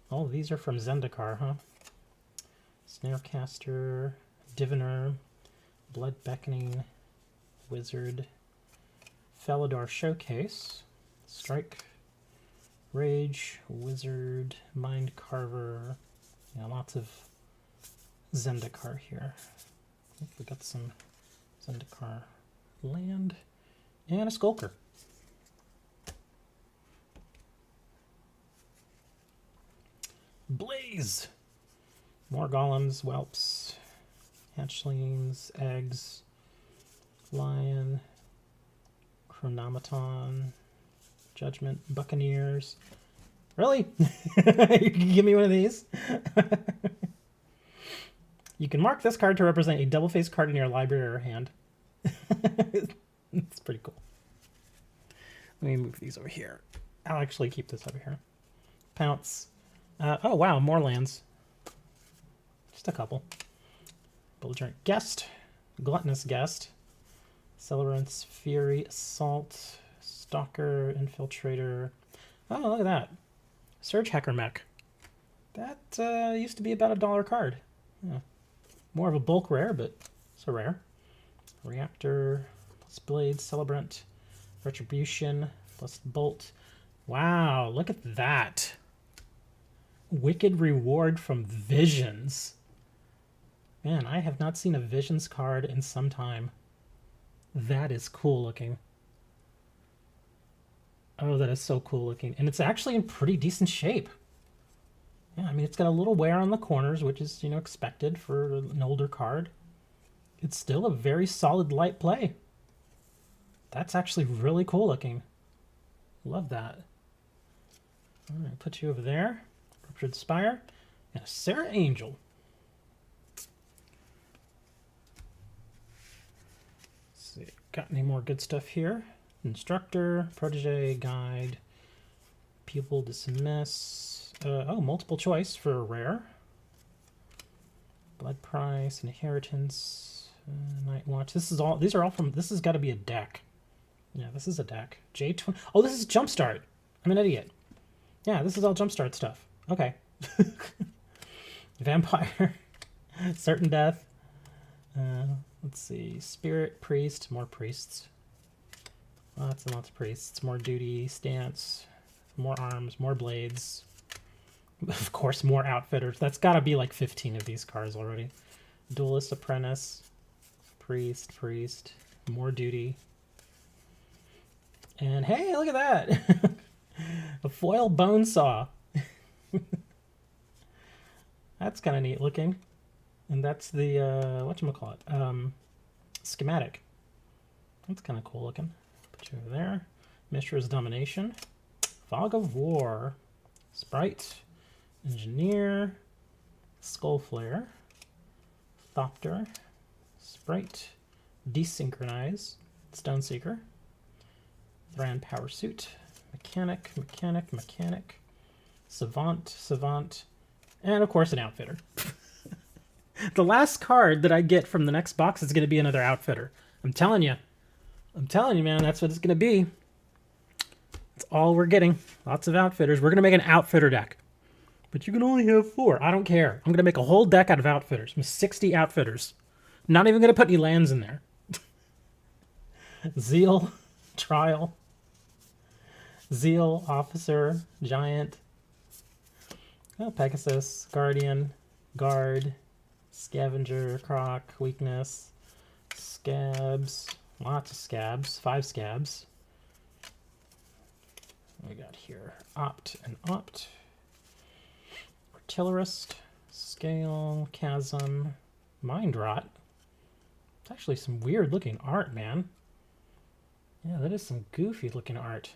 All of these are from Zendikar, huh? Snarecaster, Diviner, Blood Beckoning, Wizard, Faladar Showcase, Strike, Rage, Wizard, Mind Carver. Yeah, lots of Zendikar here. I think we got some Zendikar land and a Skulker. Blaze! More golems, whelps, hatchlings, eggs, lion, chronometon, judgment, buccaneers. Really? You can give me one of these? You can mark this card to represent a double-faced card in your library or hand. It's pretty cool. Let me move these over here. I'll actually keep this over here. Pounce. Oh, wow, more lands. Just a couple. Belligerent Guest, Gluttonous Guest, Celerance, Fury, Assault, Stalker, Infiltrator. Oh, look at that. Surge Hacker Mech. That used to be about $1 card. Yeah. More of a bulk rare, but it's a rare. Reactor, plus Blade, Celebrant, Retribution, plus Bolt. Wow, look at that. Wicked Reward from Visions. Man, I have not seen a Visions card in some time. That is cool looking. Oh, that is so cool looking. And it's actually in pretty decent shape. Yeah, I mean, it's got a little wear on the corners, which is, you know, expected for an older card. It's still a very solid light play. That's actually really cool looking. Love that. All right, put you over there. Ruptured Spire, and a Serra Angel. Let's see, got any more good stuff here? Instructor, Protege, Guide, Pupil, Dismiss. Oh, multiple choice for a rare. Blood Price, Inheritance, Night Watch. These are all from. This has got to be a deck. Yeah, this is a deck. J20. Oh, this is Jumpstart. I'm an idiot. Yeah, this is all Jumpstart stuff. Okay. Vampire. Certain Death. Let's see. Spirit, Priest. More priests. Lots and lots of priests. More duty, stance. More arms. More blades. Of course, more outfitters. That's got to be like 15 of these cards already. Duelist, Apprentice. Priest. More duty. And hey, look at that! A foil bone saw. That's kind of neat looking. And that's the, whatchamacallit? Schematic. That's kind of cool looking. Put you over there. Mishra's Domination. Fog of War. Sprite. Engineer. Skull Flare. Thopter. Sprite. Desynchronize. Stoneseeker. Thran Power Suit. Mechanic. Savant. And of course an Outfitter. The last card that I get from the next box is going to be another Outfitter. I'm telling you, man, that's what it's going to be. That's all we're getting. Lots of Outfitters. We're going to make an Outfitter deck. But you can only have 4. I don't care. I'm going to make a whole deck out of Outfitters. 60 Outfitters. Not even going to put any lands in there. Zeal. Trial. Zeal. Officer. Giant. Oh, Pegasus. Guardian. Guard. Scavenger. Croc. Weakness. Scabs. Lots of scabs. 5 scabs. What we got here? Opt and Opt. Artillerist. Scale. Chasm. Mind Rot. It's actually some weird looking art, man. Yeah, that is some goofy looking art.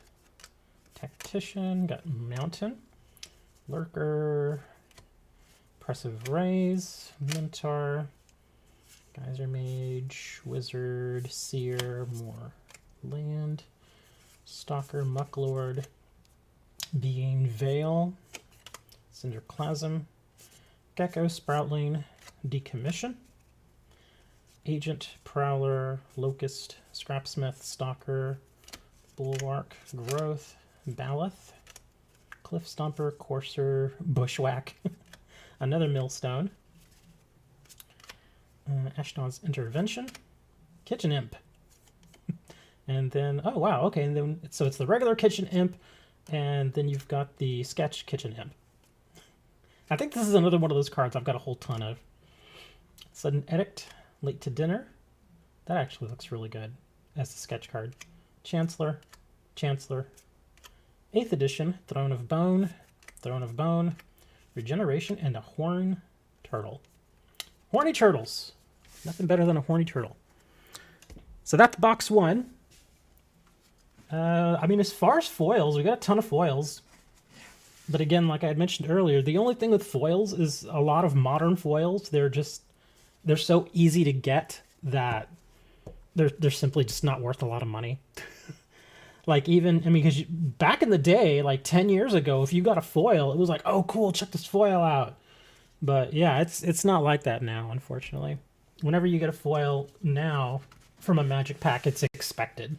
Tactician. Got Mountain. Lurker. Impressive Rays. Mentor. Geyser Mage. Wizard. Seer. More land. Stalker. Mucklord. Being Veil. Cinderclasm. Gecko. Sproutling. Decommission. Agent. Prowler. Locust. Scrapsmith. Stalker. Bulwark. Growth. Baloth. Cliff Stomper. Courser. Bushwhack. Another Millstone. Ashnod's Intervention. Kitchen Imp. And then, oh wow, okay, and then, so it's the regular Kitchen Imp, and then you've got the sketch Kitchen Imp. I think this is another one of those cards I've got a whole ton of. Sudden Edict. Late to Dinner. That actually looks really good as a sketch card. Chancellor. 8th edition. Throne of Bone. Regeneration and a Horn Turtle. Horny Turtles. Nothing better than a Horny Turtle. So that's box 1. I mean, as far as foils, we got a ton of foils. But again, like I had mentioned earlier, the only thing with foils is a lot of modern foils. They're so easy to get that they're simply just not worth a lot of money. Like even, I mean, because back in the day, like 10 years ago, if you got a foil, it was like, oh, cool, check this foil out. But yeah, it's not like that now, unfortunately. Whenever you get a foil now from a Magic pack, it's expected.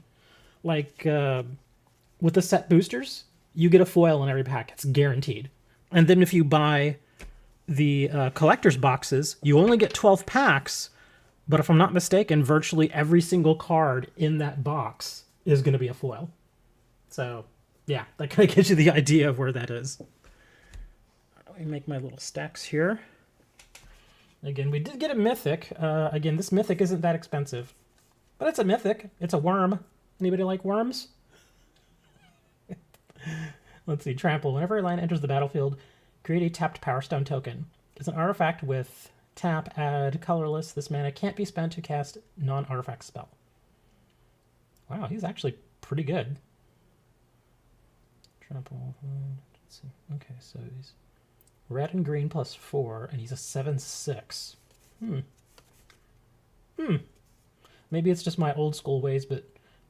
Like with the set boosters, you get a foil in every pack. It's guaranteed. And then if you buy the collector's boxes, you only get 12 packs. But if I'm not mistaken, virtually every single card in that box is going to be a foil. So, yeah, that kind of gives you the idea of where that is. Let me make my little stacks here. Again, we did get a Mythic. Again, this Mythic isn't that expensive. But it's a Mythic. It's a worm. Anybody like worms? Let's see. Trample. Whenever a land enters the battlefield, create a tapped Power Stone token. It's an artifact with tap, add, colorless. This mana can't be spent to cast non-artifact spell. Wow, he's actually pretty good. Trample. Let's see. Okay, so he's red and green +4, and he's a 7/6. Maybe it's just my old school ways, but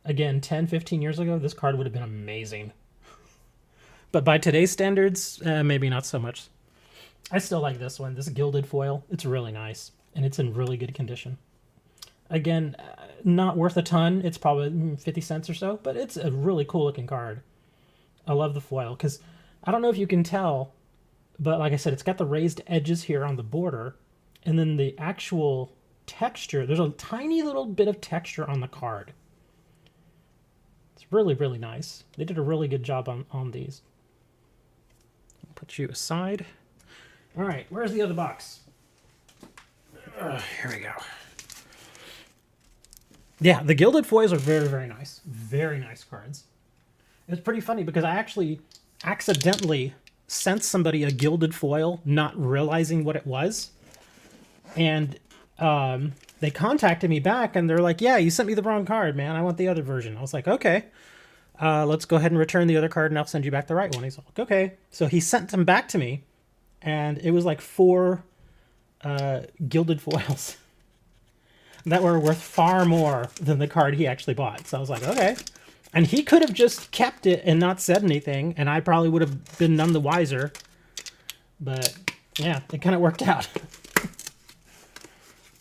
again, 10, 15 years ago, this card would have been amazing. But by today's standards, maybe not so much. I still like this one, this gilded foil. It's really nice, and it's in really good condition. Again, not worth a ton. It's probably 50 cents or so, but it's a really cool looking card. I love the foil because I don't know if you can tell, but like I said, it's got the raised edges here on the border, and then the actual texture, there's a tiny little bit of texture on the card. It's really, really nice. They did a really good job on these. I'll put you aside. All right, where's the other box? Here we go. Yeah, the gilded foils are very, very nice. Very nice cards. It's pretty funny because I actually accidentally sent somebody a gilded foil, not realizing what it was. And they contacted me back and they're like, yeah, you sent me the wrong card, man. I want the other version. I was like, okay, let's go ahead and return the other card and I'll send you back the right one. He's like, okay. So he sent them back to me and it was like 4 gilded foils that were worth far more than the card he actually bought. So I was like, okay. And he could have just kept it and not said anything, and I probably would have been none the wiser. But yeah, it kind of worked out.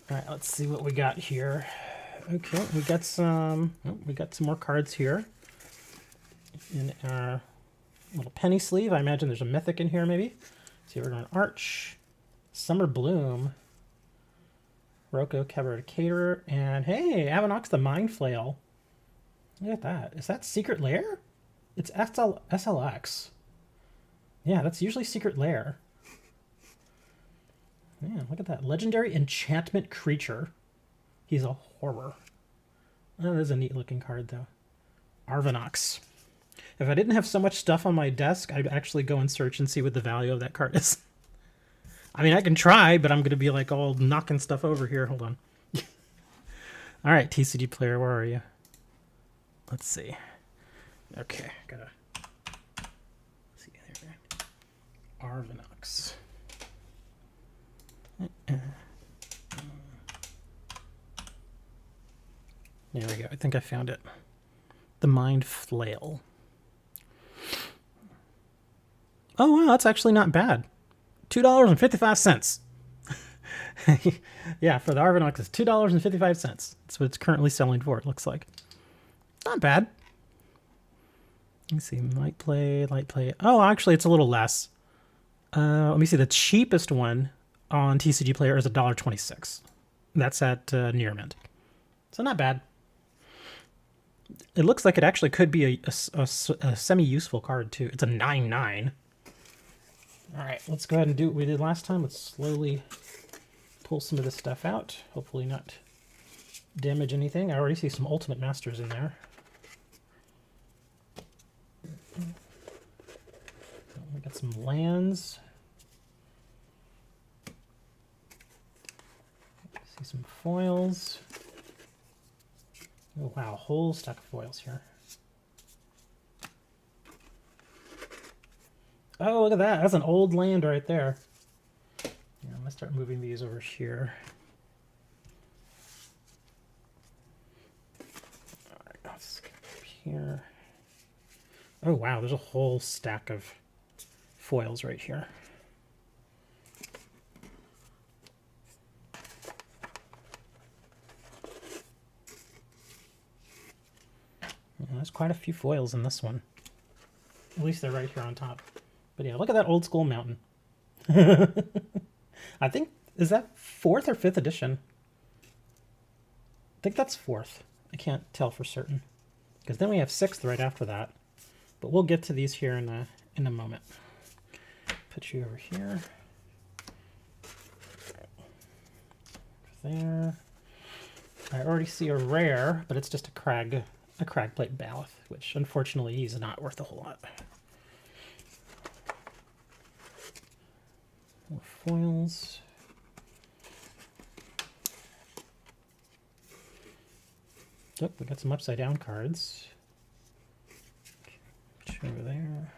All right, let's see what we got here. Okay, we got some more cards here in our little penny sleeve. I imagine there's a mythic in here, maybe. Let's see, we're going Arch, Summer Bloom, Roko Cabaret Caterer, and hey, Avanox the Mind Flail. Look at that. Is that Secret Lair? It's SLX. Yeah, that's usually Secret Lair. Yeah, look at that. Legendary Enchantment Creature. He's a horror. Oh, that is a neat looking card, though. Arvanox. If I didn't have so much stuff on my desk, I'd actually go and search and see what the value of that card is. I mean, I can try, but I'm going to be like all knocking stuff over here. Hold on. All right, TCG player, where are you? Let's see. Okay, gotta see there. Arvanox. There we go. I think I found it. The Mind Flail. Oh wow, that's actually not bad. $2.55. Yeah, for the Arvanox, it's $2.55. That's what it's currently selling for, it looks like. Not bad. Let me see. Light play. Oh, actually, it's a little less. Let me see. The cheapest one on TCG Player is $1.26. That's at Near Mint. So not bad. It looks like it actually could be a semi-useful card, too. It's a 9/9. All right, let's go ahead and do what we did last time. Let's slowly pull some of this stuff out. Hopefully not damage anything. I already see some Ultimate Masters in there. We got some lands. See some foils. Oh wow, whole stack of foils here. Oh, look at that. That's an old land right there. Yeah, I'm going to start moving these over here. All right, let's get up here. Oh, wow. There's a whole stack of foils right here. Yeah, there's quite a few foils in this one. At least they're right here on top. But yeah, look at that old school mountain. I think, is that 4th or 5th edition? I think that's 4th. I can't tell for certain. Because then we have 6th right after that. But we'll get to these here in a moment. Put you over here. There. I already see a rare, but it's just a Cragplate Baloth, which unfortunately he's not worth a whole lot. More foils. Look, we got some upside down cards. Put you over there.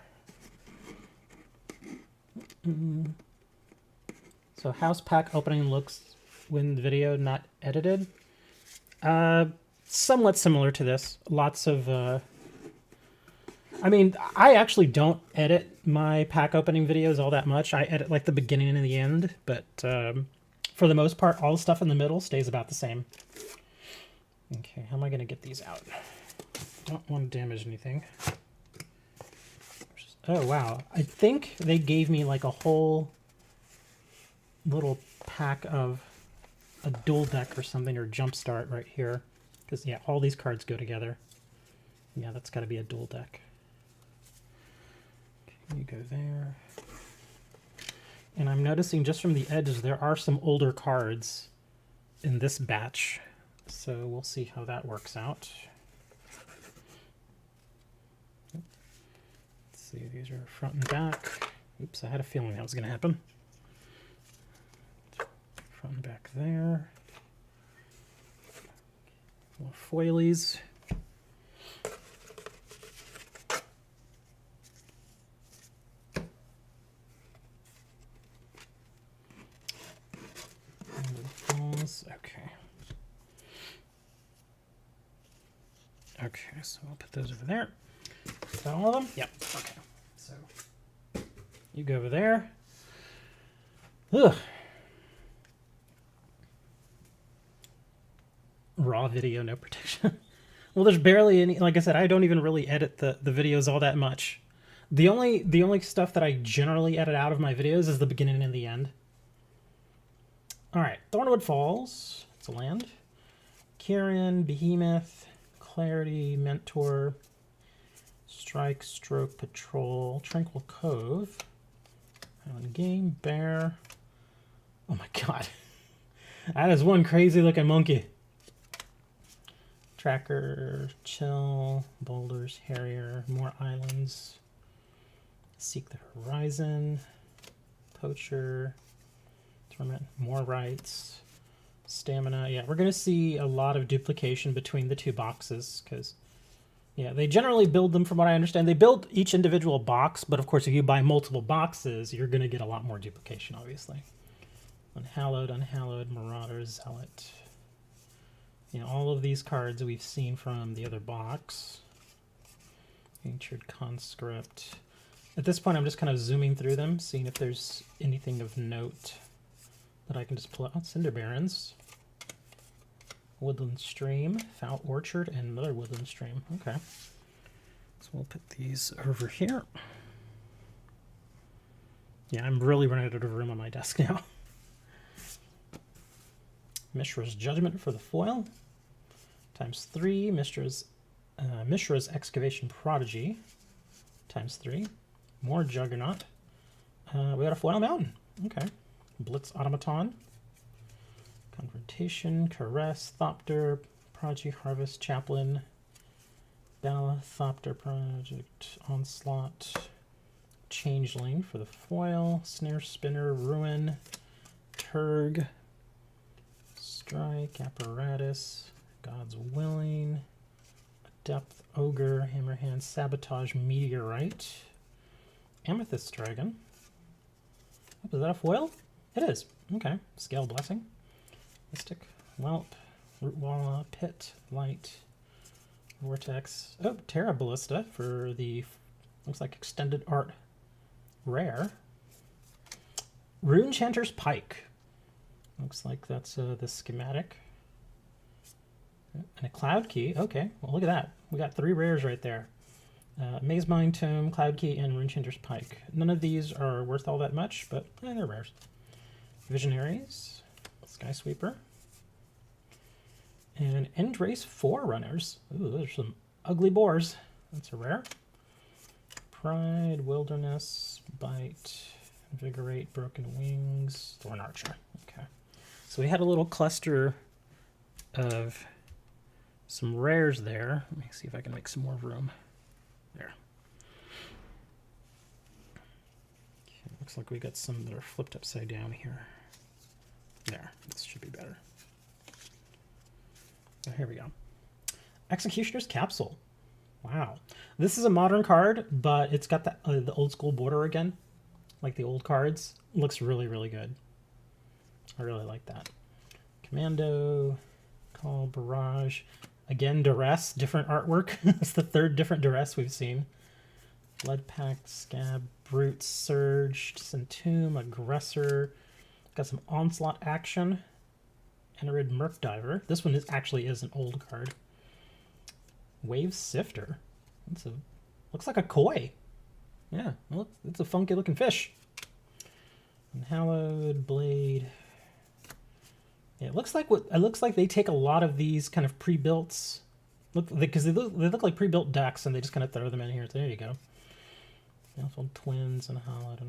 So house pack opening looks when the video not edited. Somewhat similar to this. Lots of I mean, I actually don't edit my pack opening videos all that much. I edit like the beginning and the end, but for the most part, all the stuff in the middle stays about the same. Okay, how am I going to get these out? Don't want to damage anything. Oh, wow. I think they gave me like a whole little pack of a dual deck or something, or jumpstart right here. Because, yeah, all these cards go together. Yeah, that's got to be a dual deck. Okay, you go there. And I'm noticing just from the edges there are some older cards in this batch. So we'll see how that works out. Let's see, these are front and back. Oops, I had a feeling that was going to happen. Front and back there. More foilies. Okay. Okay, so I'll put those over there. Is that all of them? Yep. Okay. So you go over there. Ugh. Raw video, no protection. Well, there's barely any. Like I said, I don't even really edit the videos all that much. The only stuff that I generally edit out of my videos is the beginning and the end. All right, Thornwood Falls. It's a land. Kieran, Behemoth, Clarity, Mentor, Strike, Stroke, Patrol, Tranquil Cove, Island Game, Bear. Oh my god. That is one crazy looking monkey. Tracker, Chill, Boulders, Harrier, more islands. Seek the Horizon, Poacher, Torment, more rights, Stamina. Yeah, we're going to see a lot of duplication between the two boxes because, yeah, they generally build them, from what I understand. They build each individual box, but of course, if you buy multiple boxes, you're going to get a lot more duplication, obviously. Unhallowed, Unhallowed, Marauder, Zealot. You know, all of these cards we've seen from the other box. Ancient Conscript. At this point, I'm just kind of zooming through them, seeing if there's anything of note that I can just pull out. Cinder Barrens, Woodland Stream, Foul Orchard, and another Woodland Stream. Okay. So we'll put these over here. Yeah, I'm really running out of room on my desk now. Mishra's Judgment for the foil. ×3. Mishra's Excavation Prodigy. ×3. More Juggernaut. We got a foil mountain. Okay. Blitz Automaton. Confrontation. Caress. Thopter. Prodigy Harvest. Chaplain. Bella. Thopter Project. Onslaught. Changeling for the foil. Snare Spinner. Ruin. Turg. Strike. Apparatus. God's Willing. Depth. Ogre. Hammerhand. Sabotage. Meteorite. Amethyst Dragon. Oh, is that a foil? It is. Okay. Scale Blessing. Mystic. Whelp. Rootwalla. Pit. Light. Vortex. Oh, Terra Ballista for the, looks like extended art rare. Runechanter's Pike. Looks like that's the schematic. And a Cloud Key. Okay. Well, look at that. We got 3 rares right there. Mazemind Tome, Cloud Key, and Runechanter's Pike. None of these are worth all that much, but they're rares. Visionaries, Skysweeper, and Endrace Forerunners. Ooh, those are some ugly boars. That's a rare. Pride, Wilderness, Bite, Invigorate, Broken Wings, Thorn Archer. Okay. So we had a little cluster of some rares there. Let me see if I can make some more room. There. Okay, looks like we got some that are flipped upside down here. There, this should be better. Oh, here we go. Executioner's Capsule. Wow. This is a modern card, but it's got the old school border again, like the old cards. Looks really, really good. I really like that. Commando, Call, Barrage. Again, Duress, different artwork. It's the 3rd different Duress we've seen. Blood Pact, Scab, Brute, Surge, Centum, Aggressor. Got some Onslaught action. Enerid Murk Diver. This one actually is an old card. Wave Sifter. Looks like a koi. Yeah, well, it's a funky looking fish. And Hallowed Blade. Yeah, it looks like they take a lot of these kind of pre-builts, because they look like pre-built decks, and they just kind of throw them in here. There you go. Battlefield Twins and Hallowed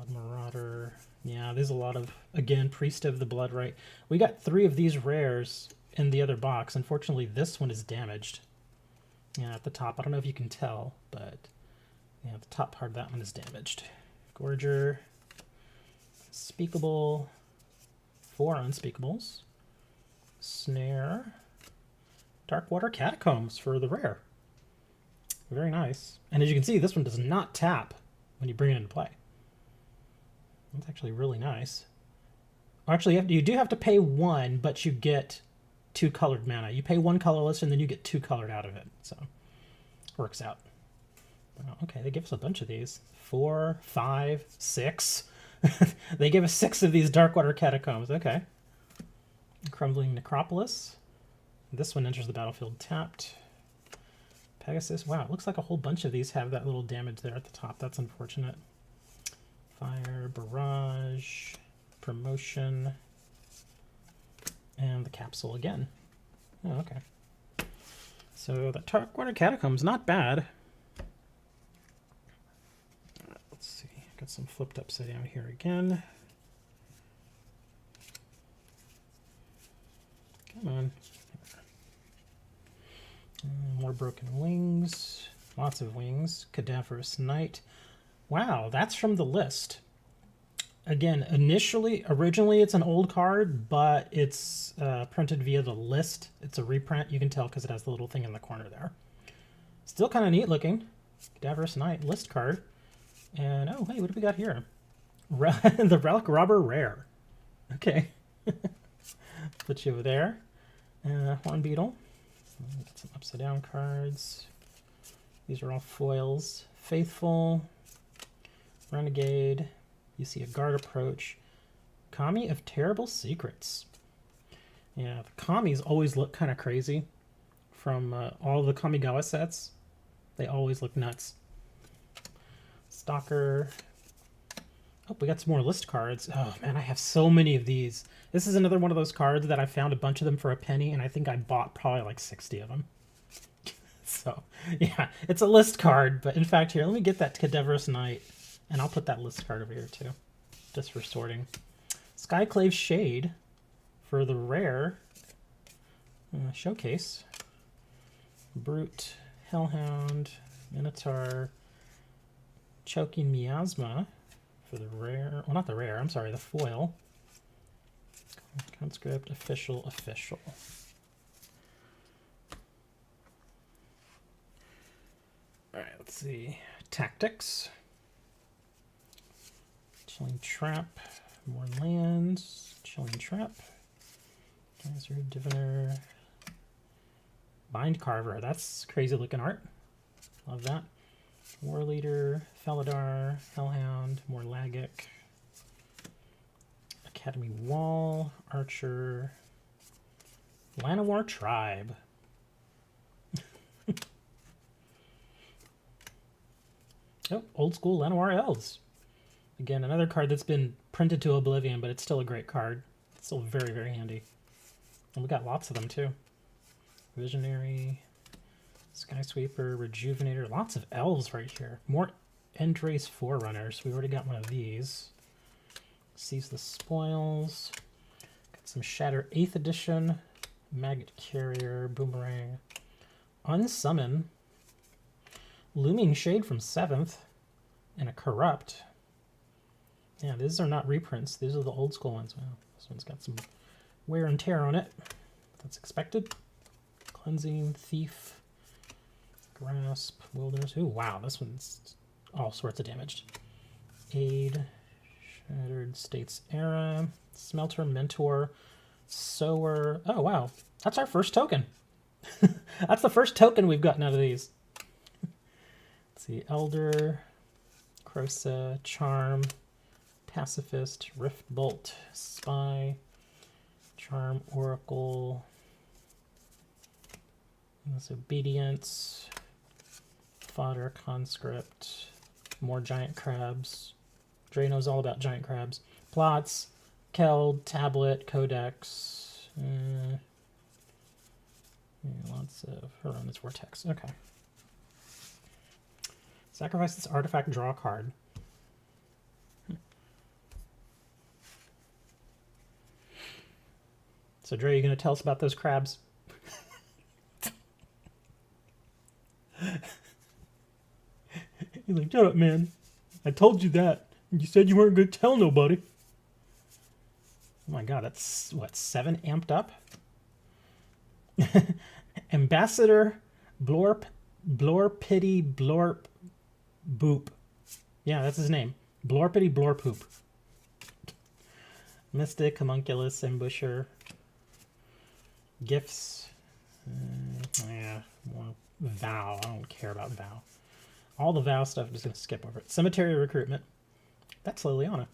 Marauder. Yeah, there's a lot of, again, Priest of the Bloodright. We got 3 of these rares in the other box. Unfortunately, this one is damaged. Yeah, at the top. I don't know if you can tell, but yeah, the top part of that one is damaged. Gorger. Unspeakable. 4 Unspeakables. Snare. Darkwater Catacombs for the rare. Very nice. And as you can see, this one does not tap when you bring it into play. That's actually really nice. Actually, you do have to pay 1, but you get 2 colored mana. You pay 1 colorless, and then you get 2 colored out of it. So, works out. Okay, they give us a bunch of these. 4, 5, 6. They give us 6 of these Darkwater Catacombs. Okay. Crumbling Necropolis. This one enters the battlefield tapped. Pegasus. Wow, it looks like a whole bunch of these have that little damage there at the top. That's unfortunate. Fire, Barrage, Promotion, and the capsule again. Oh, okay. So the Darkwater Catacombs, not bad. Let's see. Got some flipped upside down here again. Come on. More Broken Wings. Lots of wings. Cadaverous Knight. Wow, that's from the list. Again, originally it's an old card, but it's printed via the list. It's a reprint. You can tell because it has the little thing in the corner there. Still kind of neat looking. Cadaverous Knight list card. And oh, hey, what do we got here? The Relic Robber Rare. Okay. Put you over there. Horn Beetle. Get some upside down cards. These are all foils. Faithful. Renegade. You see a Guard Approach. Kami of Terrible Secrets. Yeah, the Kamis always look kind of crazy. From all the Kamigawa sets, they always look nuts. Stalker. Oh, we got some more list cards. Oh man, I have so many of these. This is another one of those cards that I found a bunch of them for a penny, and I think I bought probably like 60 of them. So, yeah, it's a list card, but in fact, here, let me get that Cadaverous Knight, and I'll put that list card over here too, just for sorting. Skyclave Shade for the rare showcase. Brute, Hellhound, Minotaur, Choking Miasma for the rare, well, not the rare, I'm sorry, the foil. Conscript, Official. Alright, let's see. Tactics. Chilling Trap. More lands. Chilling Trap. Geyser, Diviner. Bind Carver. That's crazy looking art. Love that. War Leader. Felidar. Hellhound. More Lagic. Academy Wall. Archer. Llanowar Tribe. Oh, old school Llanowar Elves. Again, another card that's been printed to oblivion, but it's still a great card. It's still very, very handy. And we got lots of them too. Visionary, Skysweeper, Rejuvenator, lots of elves right here. More Endrace Forerunners. We already got one of these. Seize the Spoils. Got some Shatter 8th Edition, Maggot Carrier, Boomerang, Unsummon, Looming Shade from 7th, and a Corrupt. Yeah, these are not reprints. These are the old school ones. Wow, this one's got some wear and tear on it. That's expected. Cleansing, Thief, Grasp, Wilderness. Ooh, wow, this one's all sorts of damage. Aid, Shattered States Era, Smelter, Mentor, Sower. Oh, wow, that's our first token. That's the first token we've gotten out of these. Let's see, Elder, Krosa, Charm, Pacifist, Rift Bolt, Spy, Charm, Oracle, Obedience, Fodder, Conscript, more giant crabs. Dre knows all about giant crabs. Plots, Keld, Tablet, Codex. Lots of Hieronymus Vortex. Okay. Sacrifice this artifact, draw a card. So, Dre, you going to tell us about those crabs? He's like, shut up, man. I told you that. You said you weren't going to tell nobody. Oh my god, that's, what, 7 amped up? Ambassador Blorpity Blorp Boop. Yeah, that's his name. Blorpity Blorpoop. Mystic, Homunculus, Ambusher. Gifts. Yeah, more Vow. I don't care about Vow. All the Vow stuff, I'm just going to skip over it. Cemetery Recruitment. That's Liliana.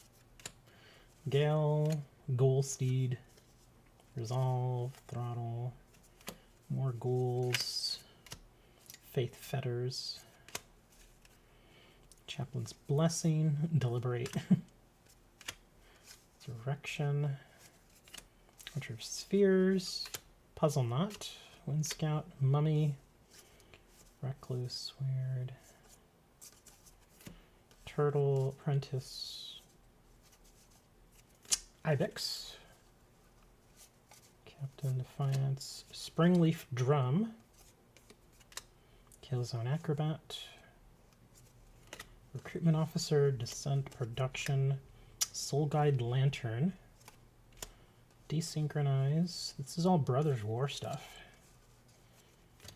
Gale, Ghoulsteed, Resolve, Throttle, more Ghouls, Faith Fetters, Chaplain's Blessing, Deliberate, Direction, Hunter of Spheres, Puzzle Knot, Wind Scout, Mummy, Recluse, Weird, Turtle, Apprentice, Ibex, Captain Defiance, Springleaf Drum, Killzone Acrobat, Recruitment Officer, Descent Production, Soul Guide Lantern, Desynchronize. This is all Brothers War stuff.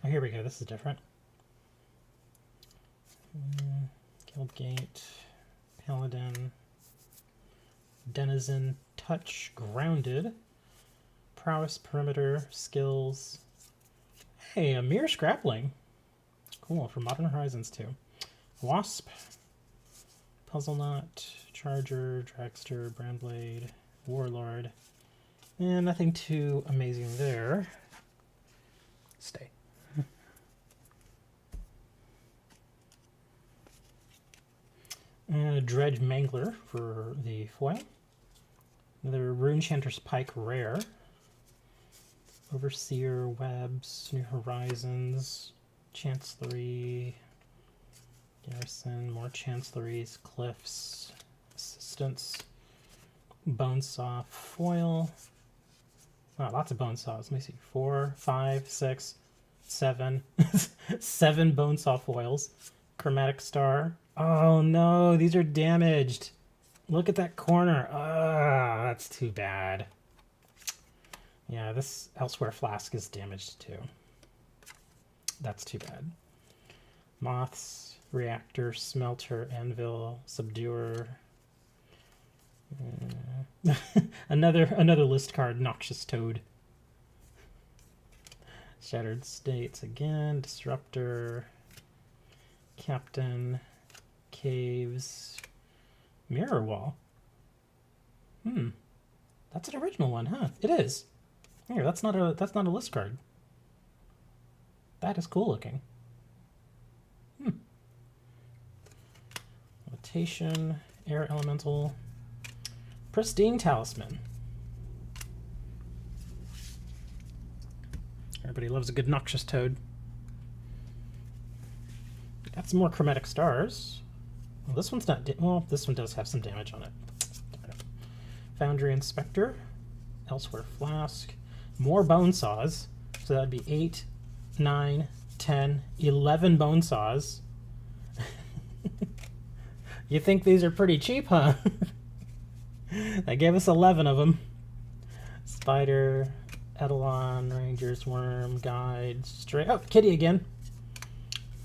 Oh, here we go. This is different. Guildgate, Paladin, Denizen, Touch, Grounded, Prowess, Perimeter, Skills. Hey, a Mirror Scrappling. Cool, for Modern Horizons too. Wasp, Puzzle Knot, Charger, Dragster, Brandblade, Warlord. And nothing too amazing there. Stay. And a Dredge Mangler for the foil. Another Runechanter's Pike rare. Overseer, Webs, New Horizons, Chancellery, Garrison, more Chancelleries, Cliffs, Assistance, Bonesaw, Foil. Wow, lots of Bonesaws. Let me see. 4, 5, 6, 7. 7 Bonesaw foils. Chromatic Star. Oh no, these are damaged. Look at that corner. Ah, that's too bad. Yeah, this Elsewhere Flask is damaged too. That's too bad. Moths, Reactor, Smelter, Anvil, Subduer. Another list card, Noxious Toad. Shattered States again, Disruptor, Captain, Caves, Mirror Wall. That's an original one, huh? It is. Here, that's not a list card. That is cool looking. Rotation, Air Elemental, Pristine Talisman. Everybody loves a good Noxious Toad. Got some more Chromatic Stars. Well, this one's not... well, this one does have some damage on it. Foundry Inspector. Elsewhere Flask. More Bonesaws. So that'd be 8, 9, 10, 11 Bonesaws. You think these are pretty cheap, huh? They gave us 11 of them. Spider, Eidolon, Ranger's Worm, Guide, Stray... oh, Kitty again.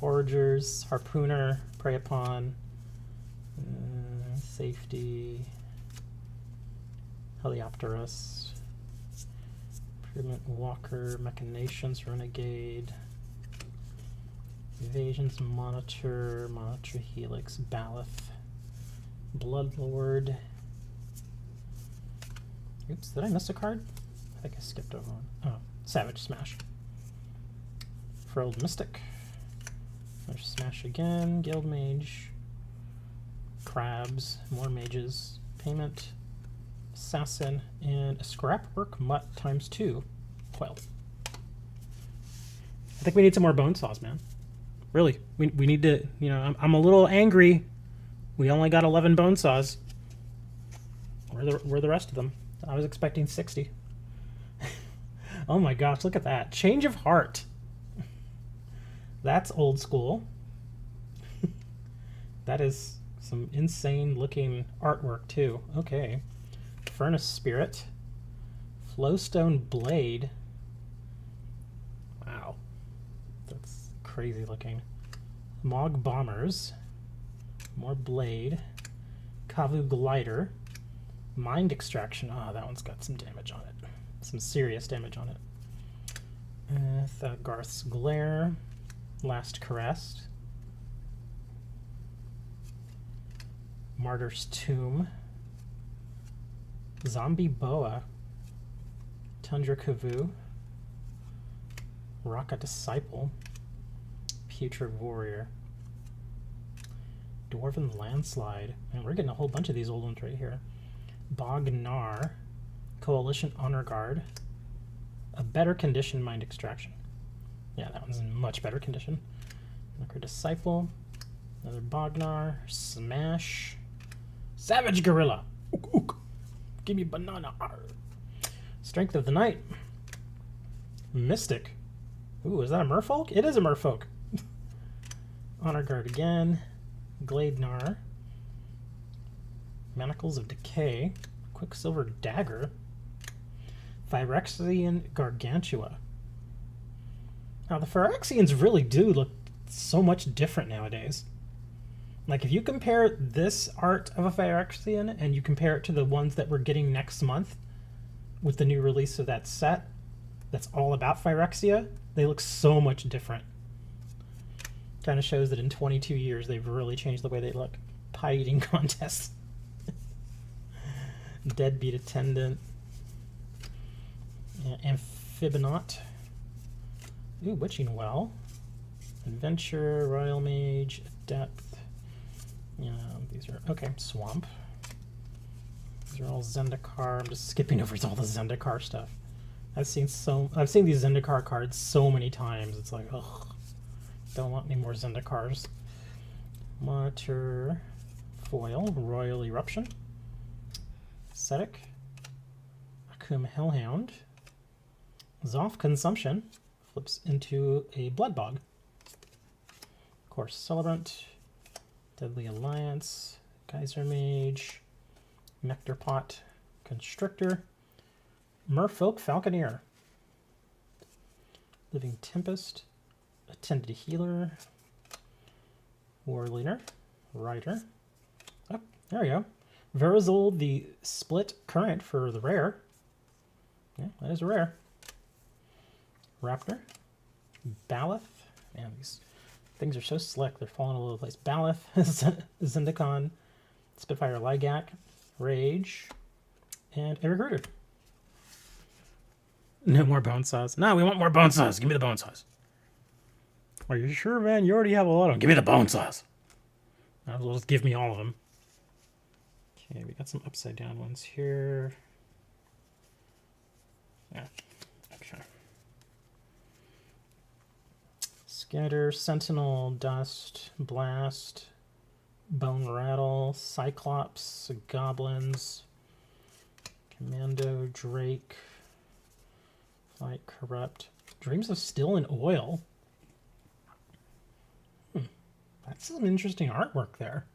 Foragers, Harpooner, Prey Upon, Safety, Heliopterus, Improvement Walker, Machinations, Renegade, Evasions, Monitor, Monitor Helix, Baleth, Bloodlord. Oops, did I miss a card? I think I skipped over one. Oh, Savage Smash. Frilled Mystic. There's Smash again. Guild Mage. Crabs. More mages. Payment. Assassin. And a Scrapwork Mutt ×2. Foil. I think we need some more bone saws, man. Really. We need to, you know, I'm a little angry. We only got 11 bone saws. Where the rest of them? I was expecting 60. Oh my gosh, look at that. Change of heart. That's old school. That is some insane looking artwork too. Okay. Furnace Spirit. Flowstone Blade. Wow. That's crazy looking. Mog Bombers. More Blade. Kavu Glider. Mind Extraction. Ah, that one's got some damage on it. Some serious damage on it. Garth's Glare. Last Caress. Martyr's Tomb. Zombie Boa. Tundra Kavu. Raka Disciple. Putrid Warrior. Dwarven Landslide. And we're getting a whole bunch of these old ones right here. Bognar. Coalition Honor Guard. A better condition Mind Extraction. Yeah, that one's in much better condition. Necro Disciple. Another Bognar. Smash. Savage Gorilla. Ook, ook. Give me banana. Arr. Strength of the Night. Mystic. Ooh, is that a merfolk? It is a merfolk. Honor Guard again. Gladenar. Manacles of Decay. Quicksilver Dagger. Phyrexian Gargantua. Now, the Phyrexians really do look so much different nowadays. Like, if you compare this art of a Phyrexian and you compare it to the ones that we're getting next month with the new release of that set that's all about Phyrexia, they look so much different. Kind of shows that in 22 years they've really changed the way they look. Pie eating contests. Deadbeat Attendant. Amphibinaut. Ooh, Witching Well. Adventure, Royal Mage, Depth. Yeah, these are okay. Swamp. These are all Zendikar. I'm just skipping over all the Zendikar stuff. I've seen these Zendikar cards so many times. It's like, ugh, don't want any more Zendikars. Monitor Foil, Royal Eruption. Ascetic. Akum Hellhound. Zoth Consumption flips into a Blood Bog. Of course, Celebrant. Deadly Alliance, Geyser Mage, Nectar Pot, Constrictor, Merfolk Falconeer, Living Tempest, Attended Healer, War Leader, Rider. Oh, there we go. Verazol, the Split Current for the rare. Yeah, that is a rare. Raptor, Baloth, man, these things are so slick, they're falling all over the place. Baloth, Zendikon, Spitfire Ligak, Rage, and a Recruiter. No more bone saws. No, we want more bone saws. Give me the bone saws. Are you sure, man? You already have a lot of them. Give me the bone saws. Might as well just give me all of them. Okay, we got some upside down ones here. Yeah, okay. Scatter, Sentinel, Dust, Blast, Bone Rattle, Cyclops, Goblins, Commando, Drake, Fight, Corrupt, Dreams of Still and Oil. That's some interesting artwork there.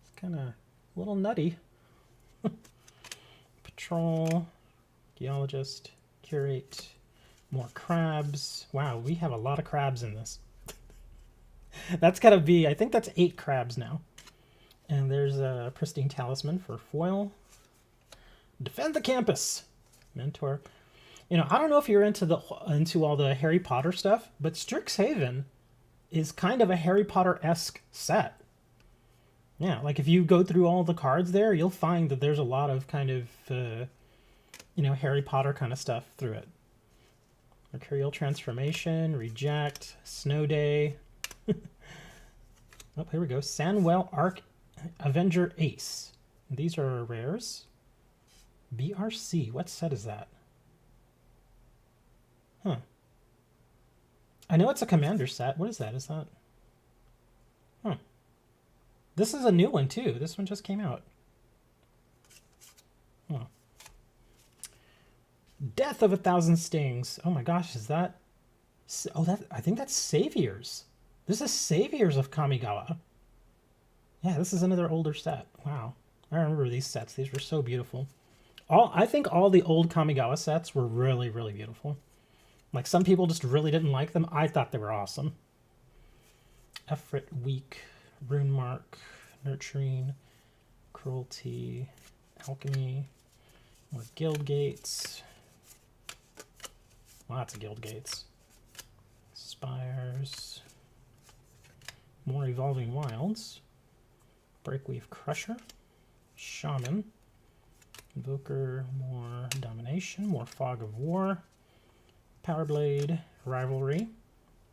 It's kind of a little nutty. Patrol, Geologist, Curate, more crabs. Wow, we have a lot of crabs in this. That's gotta be, I think that's 8 crabs now. And there's a Pristine Talisman for foil. Defend the Campus, Mentor. You know, I don't know if you're into all the Harry Potter stuff, but Strixhaven is kind of a Harry Potter-esque set. Yeah, like if you go through all the cards there, you'll find that there's a lot of kind of, you know, Harry Potter kind of stuff through it. Mercurial Transformation, Reject, Snow Day. Oh, here we go. Sandwell Arc Avenger Ace. These are rares. BRC. What set is that? Huh. I know it's a commander set. What is that? Is that... Huh. This is a new one, too. This one just came out. Huh. Death of 1,000 Stings. Oh my gosh, is that... Oh, that I think that's Saviors. This is Saviors of Kamigawa. Yeah, this is another older set. Wow. I remember these sets. These were so beautiful. I think all the old Kamigawa sets were really, really beautiful. Like, some people just really didn't like them. I thought they were awesome. Efrit, Weak, Rune Mark, Nurturing, Cruelty, Alchemy, more Guild Gates. Lots of Guild Gates. Spires. More Evolving Wilds. Breakweave Crusher. Shaman. Invoker, more Domination, more Fog of War. Powerblade, Rivalry.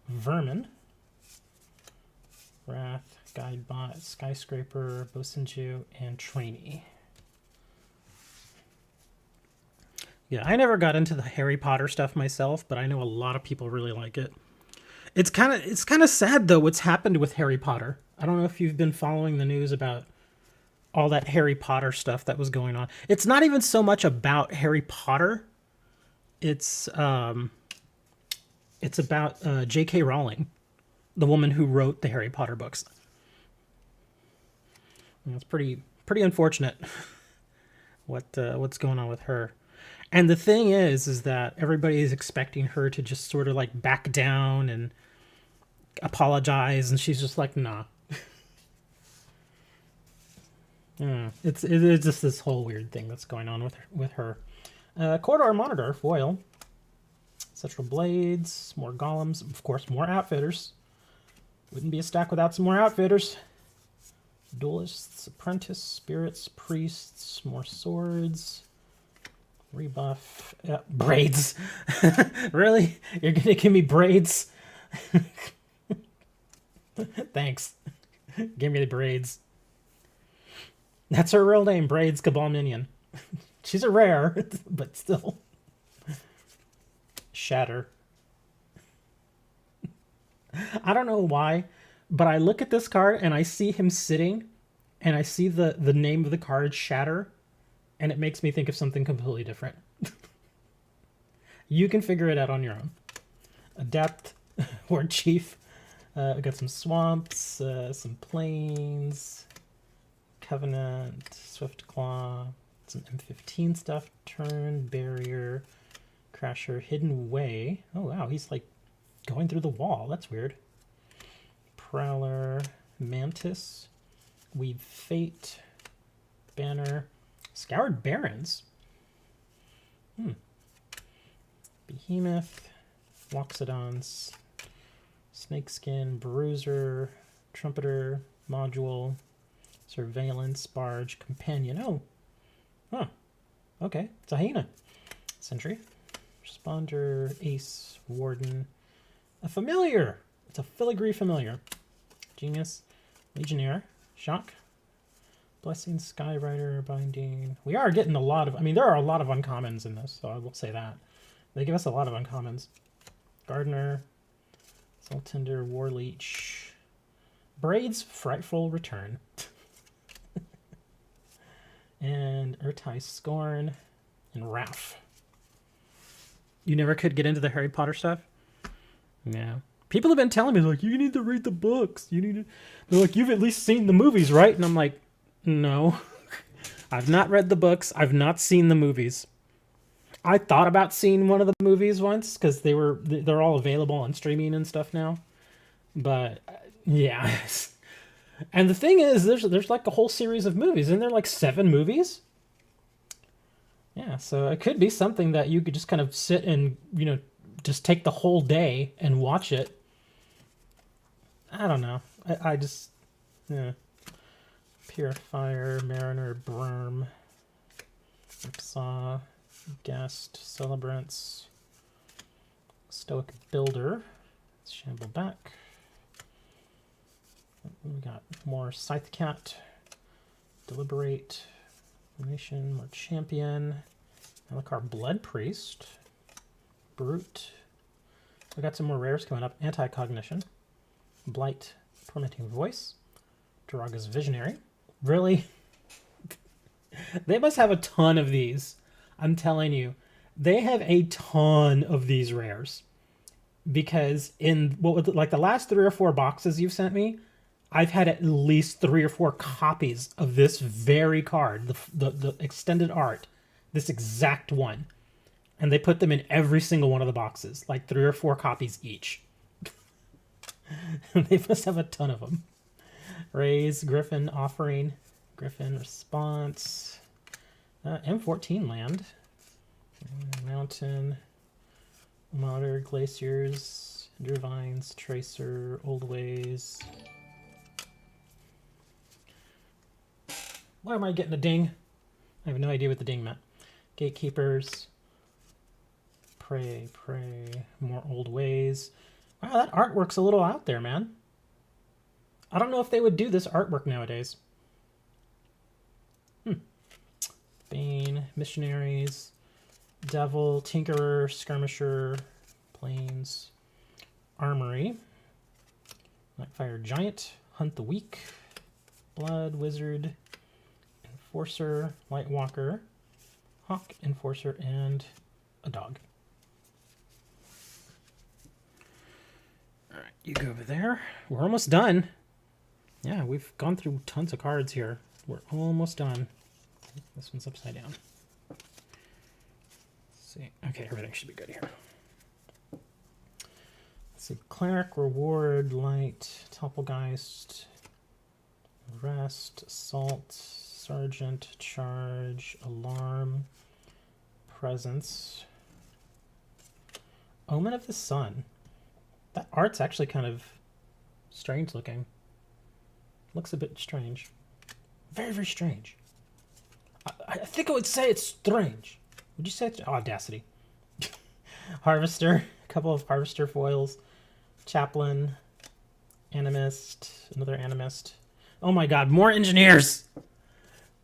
Vermin. Wrath, Guidebot, Skyscraper, Bosenju, and Trainee. Yeah, I never got into the Harry Potter stuff myself, but I know a lot of people really like it. It's kind of sad though what's happened with Harry Potter. I don't know if you've been following the news about all that Harry Potter stuff that was going on. It's not even so much about Harry Potter. It's about J.K. Rowling, the woman who wrote the Harry Potter books. And it's pretty unfortunate what's going on with her. And the thing is that everybody is expecting her to just sort of like back down and apologize, and she's just like, nah. It's just this whole weird thing that's going on with her. Corridor Monitor, foil. Ancestral Blades, more Golems, of course, more Outfitters. Wouldn't be a stack without some more Outfitters. Duelists, Apprentice, Spirits, Priests, more Swords. Rebuff. Braids. Really? You're going to give me braids? Thanks. Give me the braids. That's her real name, Braids Cabal Minion. She's a rare, but still. Shatter. I don't know why, but I look at this card and I see him sitting, and I see the name of the card, Shatter, and it makes me think of something completely different. You can figure it out on your own. Adept, Horde Chief. We got some swamps, some plains, Covenant, Swift Claw, some M15 stuff, Turn, Barrier, Crasher, Hidden Way. Oh wow, he's like going through the wall. That's weird. Prowler, Mantis, Weave Fate, Banner, Scoured Barrens. Behemoth, Loxodons, Snakeskin, Bruiser, Trumpeter, Module, Surveillance, Barge, Companion. Oh. Huh. Okay. It's a hyena. Sentry. Responder, Ace, Warden. A familiar. It's a Filigree familiar. Genius. Legionnaire. Shock. Blessing, Skyrider, Binding. We are getting a lot of... I mean, there are a lot of uncommons in this, so I will say that. They give us a lot of uncommons. Gardener. Soultender, Warleech. Braids, Frightful Return. And Urtai Scorn. And Ralph. You never could get into the Harry Potter stuff? Yeah. People have been telling me, like, you need to read the books. You need to... They're like, you've at least seen the movies, right? And I'm like, no. I've not read the books. I've not seen the movies. I thought about seeing one of the movies once because they're all available on streaming and stuff now. But yeah. And the thing is, there's like a whole series of movies. Isn't there like 7 movies? Yeah, so it could be something that you could just kind of sit and, you know, just take the whole day and watch it. I don't know. I just, yeah. Purifier, Mariner, Brm, Ripsaw, Guest, Celebrants, Stoic Builder, Shamble back. We got more Scythe Cat, Deliberate, Formation, more Champion, Alucard Blood Priest, Brute. We got some more rares coming up. Anti-Cognition, Blight, Tormenting Voice, Duraga's Visionary. Really? They must have a ton of these. I'm telling you, they have a ton of these rares. Because in what was like the last 3 or 4 boxes you've sent me, I've had at least 3 or 4 copies of this very card, the extended art, this exact one. And they put them in every single one of the boxes, like 3 or 4 copies each. They must have a ton of them. Raise, Griffin, Offering, Griffin, Response, M14 Land, Mountain, Modern, Glaciers, Vines, Tracer, Old Ways. Why am I getting a ding? I have no idea what the ding meant. Gatekeepers, Pray, more Old Ways. Wow, that artwork's a little out there, man. I don't know if they would do this artwork nowadays. Bane, Missionaries, Devil, Tinkerer, Skirmisher, Plains, Armory, Nightfire Giant, Hunt the Weak, Blood, Wizard, Enforcer, Light Walker, Hawk, Enforcer, and a dog. Alright, you go over there. We're almost done. Yeah, we've gone through tons of cards here. We're almost done. This one's upside down. Let's see. Okay, everything should be good here. Let's see. Cleric, Reward, Light, Topplegeist, Rest, Assault, Sergeant, Charge, Alarm, Presence, Omen of the Sun. That art's actually kind of strange looking. Looks a bit strange. Very, very strange. I think I would say it's strange. Would you say it's Audacity? Harvester, a couple of Harvester foils. Chaplain, Animist, another Animist. Oh my god, more engineers!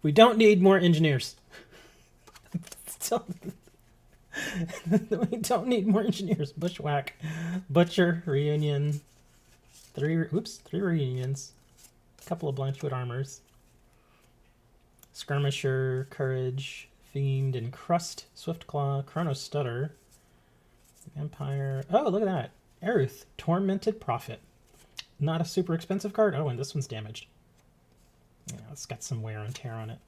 We don't need more engineers. We don't need more engineers. Bushwhack, Butcher, Reunion. 3 reunions. A couple of Blanchwood armors. Skirmisher, Courage, Fiend, and Crust, Swiftclaw, Chrono Stutter, Vampire. Oh, look at that. Aruth, Tormented Prophet. Not a super expensive card. Oh, and this one's damaged. Yeah, it's got some wear and tear on it.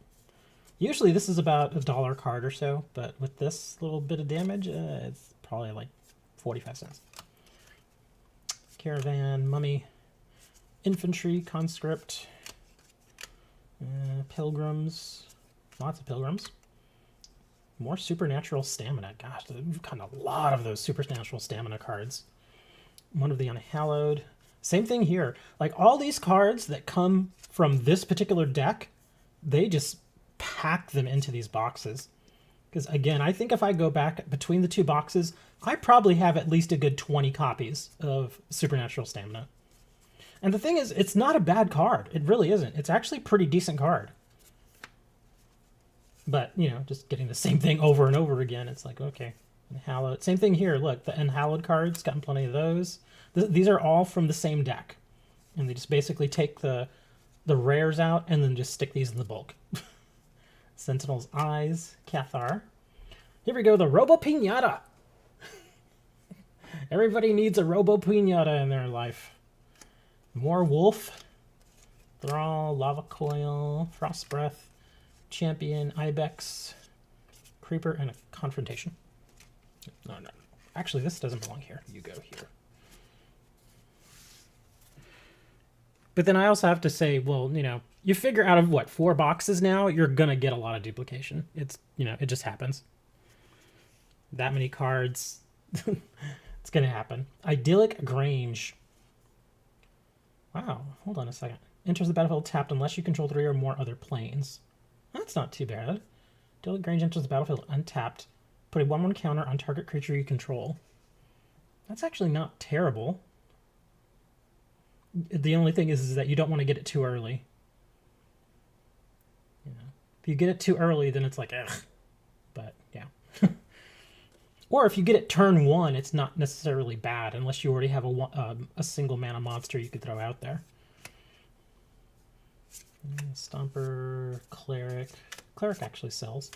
Usually this is about $1 card or so, but with this little bit of damage, it's probably like 45 cents. Caravan, Mummy, Infantry, Conscript, Pilgrims, lots of Pilgrims. More Supernatural Stamina. Gosh, we've got a lot of those Supernatural Stamina cards. One of the Unhallowed. Same thing here. Like all these cards that come from this particular deck, they just pack them into these boxes. Because again, I think if I go back between the 2 boxes, I probably have at least a good 20 copies of Supernatural Stamina. And the thing is, it's not a bad card. It really isn't. It's actually a pretty decent card. But, you know, just getting the same thing over and over again, it's like, okay. Unhallowed. Same thing here. Look, the Unhallowed cards, gotten plenty of those. These are all from the same deck. And they just basically take the rares out and then just stick these in the bulk. Sentinel's Eyes, Cathar. Here we go, the Robo Pinata. Everybody needs a Robo Pinata in their life. More Wolf, Thrall, Lava Coil, Frost Breath, Champion, Ibex, Creeper, and a Confrontation. No. Actually, this doesn't belong here. You go here. But then I also have to say, well, you know, you figure out of what, 4 boxes now, you're going to get a lot of duplication. It's, you know, it just happens. That many cards. It's going to happen. Idyllic Grange. Wow, hold on a second. Enters the battlefield tapped unless you control 3 or more other planes. That's not too bad. Idyllic Grange enters the battlefield untapped Put a 1/1 counter on target creature you control. That's actually not terrible. The only thing is that you don't want to get it too early. You know, if you get it too early, then it's like, ugh. But, yeah. Or if you get it turn 1, it's not necessarily bad, unless you already have a single mana monster you could throw out there. Stomper, Cleric. Cleric actually sells.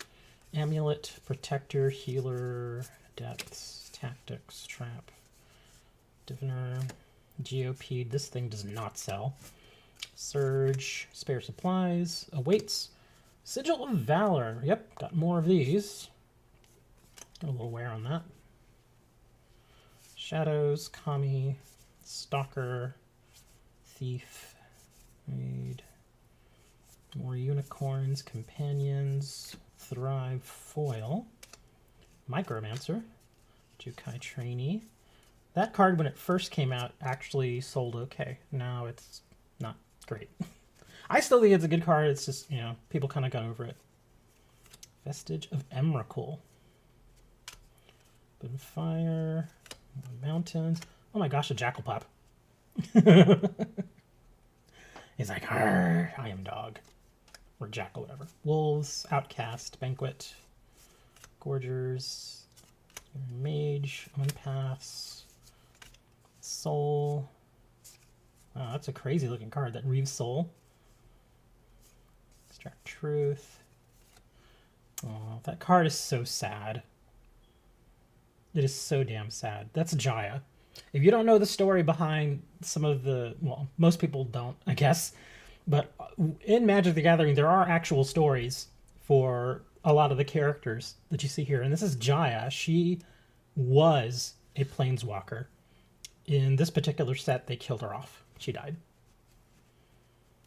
Amulet, Protector, Healer, Depths, Tactics, Trap, Diviner, GOP. This thing does not sell. Surge, Spare Supplies, Awaits, Sigil of Valor. Yep, got more of these. Got a little wear on that. Shadows, Kami, Stalker, Thief, Raid, more Unicorns, Companions, Thrive, Foil, Micromancer, Jukai Trainee. That card, when it first came out, actually sold okay. Now it's not great. I still think it's a good card. It's just, you know, people kind of got over it. Vestige of Emrakul. Bonfire, Mountains. Oh my gosh, a Jackalpop. He's like, I am dog. Or Jackal, whatever. Wolves, Outcast, Banquet, Gorgers, Mage, Unpass, Soul. Wow, that's a crazy looking card, that Reeves Soul. Extract Truth. Oh, that card is so sad. It is so damn sad. That's Jaya. If you don't know the story behind some of the, well, most people don't, I guess, but in Magic the Gathering, there are actual stories for a lot of the characters that you see here. And this is Jaya. She was a Planeswalker. In this particular set, they killed her off. She died.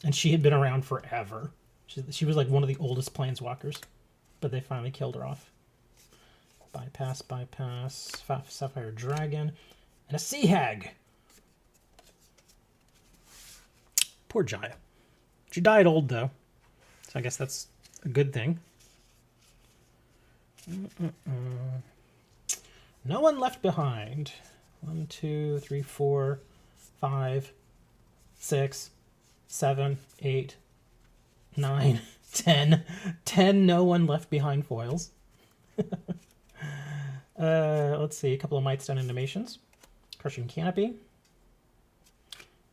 And she had been around forever. She was like one of the oldest Planeswalkers, but they finally killed her off. Bypass, Sapphire Dragon, and a Sea Hag. Poor Jaya. She died old, though, so I guess that's a good thing. No One Left Behind. 1, 2, 3, 4, 5, 6, 7, 8, 9, 10. 10 No One Left Behind foils. Let's see, a couple of Mightstone animations. Crushing Canopy.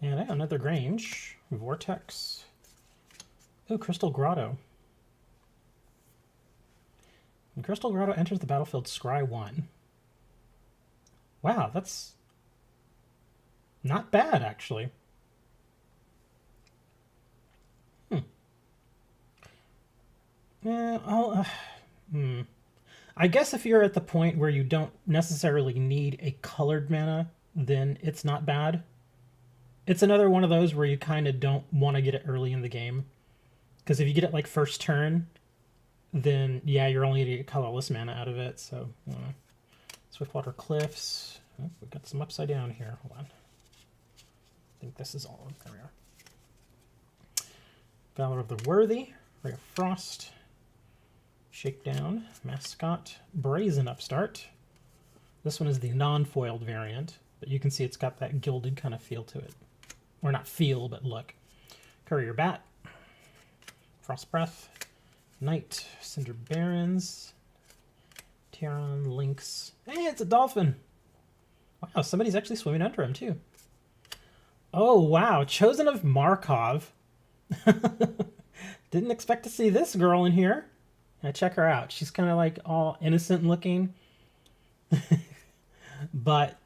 And another Grange. Vortex. Oh, Crystal Grotto. When Crystal Grotto enters the battlefield, scry 1. Wow, that's not bad, actually. I guess if you're at the point where you don't necessarily need a colored mana, then it's not bad. It's another one of those where you kind of don't want to get it early in the game. Because if you get it like first turn, then yeah, you're only going to get colorless mana out of it. So, Swiftwater Cliffs. Oh, we've got some upside down here. Hold on. I think this is all. There we are. Valor of the Worthy. Ray of Frost. Shakedown, Mascot, Brazen Upstart. This one is the non-foiled variant, but you can see it's got that gilded kind of feel to it. Or not feel, but look. Courier Bat, Frost Breath, Knight, Cinder Barons, Terran, Lynx. Hey, it's a dolphin! Wow, somebody's actually swimming under him, too. Oh, wow, Chosen of Markov. Didn't expect to see this girl in here. Now check her out. She's kind of like all innocent looking. But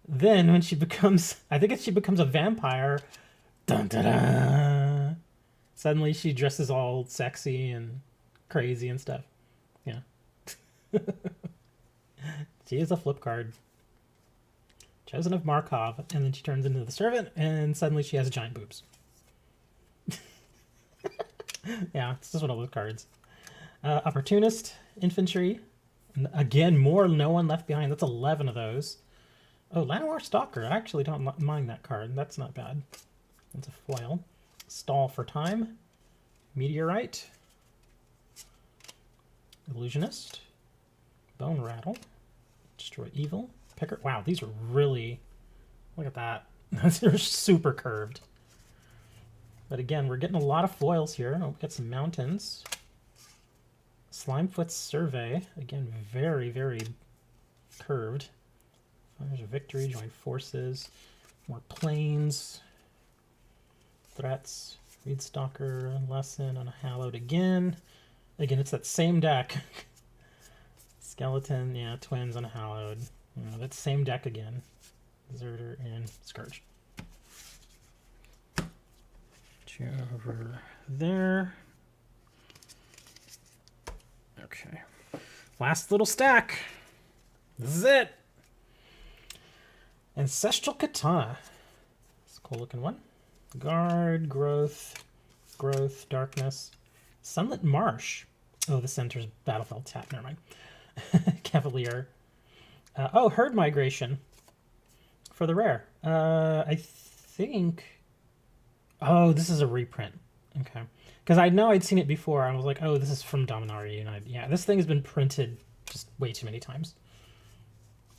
then when she becomes, I think she becomes a vampire, dun, dun, dun, suddenly she dresses all sexy and crazy and stuff. Yeah. She is a flip card. Chosen of Markov. And then she turns into the servant and suddenly she has giant boobs. Yeah, it's just one of those cards. Opportunist, Infantry. And again, more No One Left Behind. That's 11 of those. Oh, Llanowar Stalker. I actually don't mind that card. That's not bad. That's a foil. Stall for Time. Meteorite. Illusionist. Bone Rattle. Destroy Evil. Picker. Wow, these are really... Look at that. They're super curved. But again, we're getting a lot of foils here. Oh, we got some mountains. Slimefoot's Survey. Again, very, very curved. There's a Victory. Join Forces. More planes. Threats. Reedstalker. Lesson. Unhallowed again. Again, it's that same deck. Skeleton. Yeah, Twins. Unhallowed. You know, that same deck again. Deserter and Scourge. Over there. Okay. Last little stack. This is it. Ancestral Katana. It's a cool looking one. Guard, Growth, Darkness. Sunlit Marsh. Oh, the center's Battlefield tap. Never mind. Cavalier. Oh, Herd Migration. For the rare. I think... Oh, this is a reprint. Okay. Because I know I'd seen it before. I was like, oh, this is from Dominaria United. Yeah, this thing has been printed just way too many times.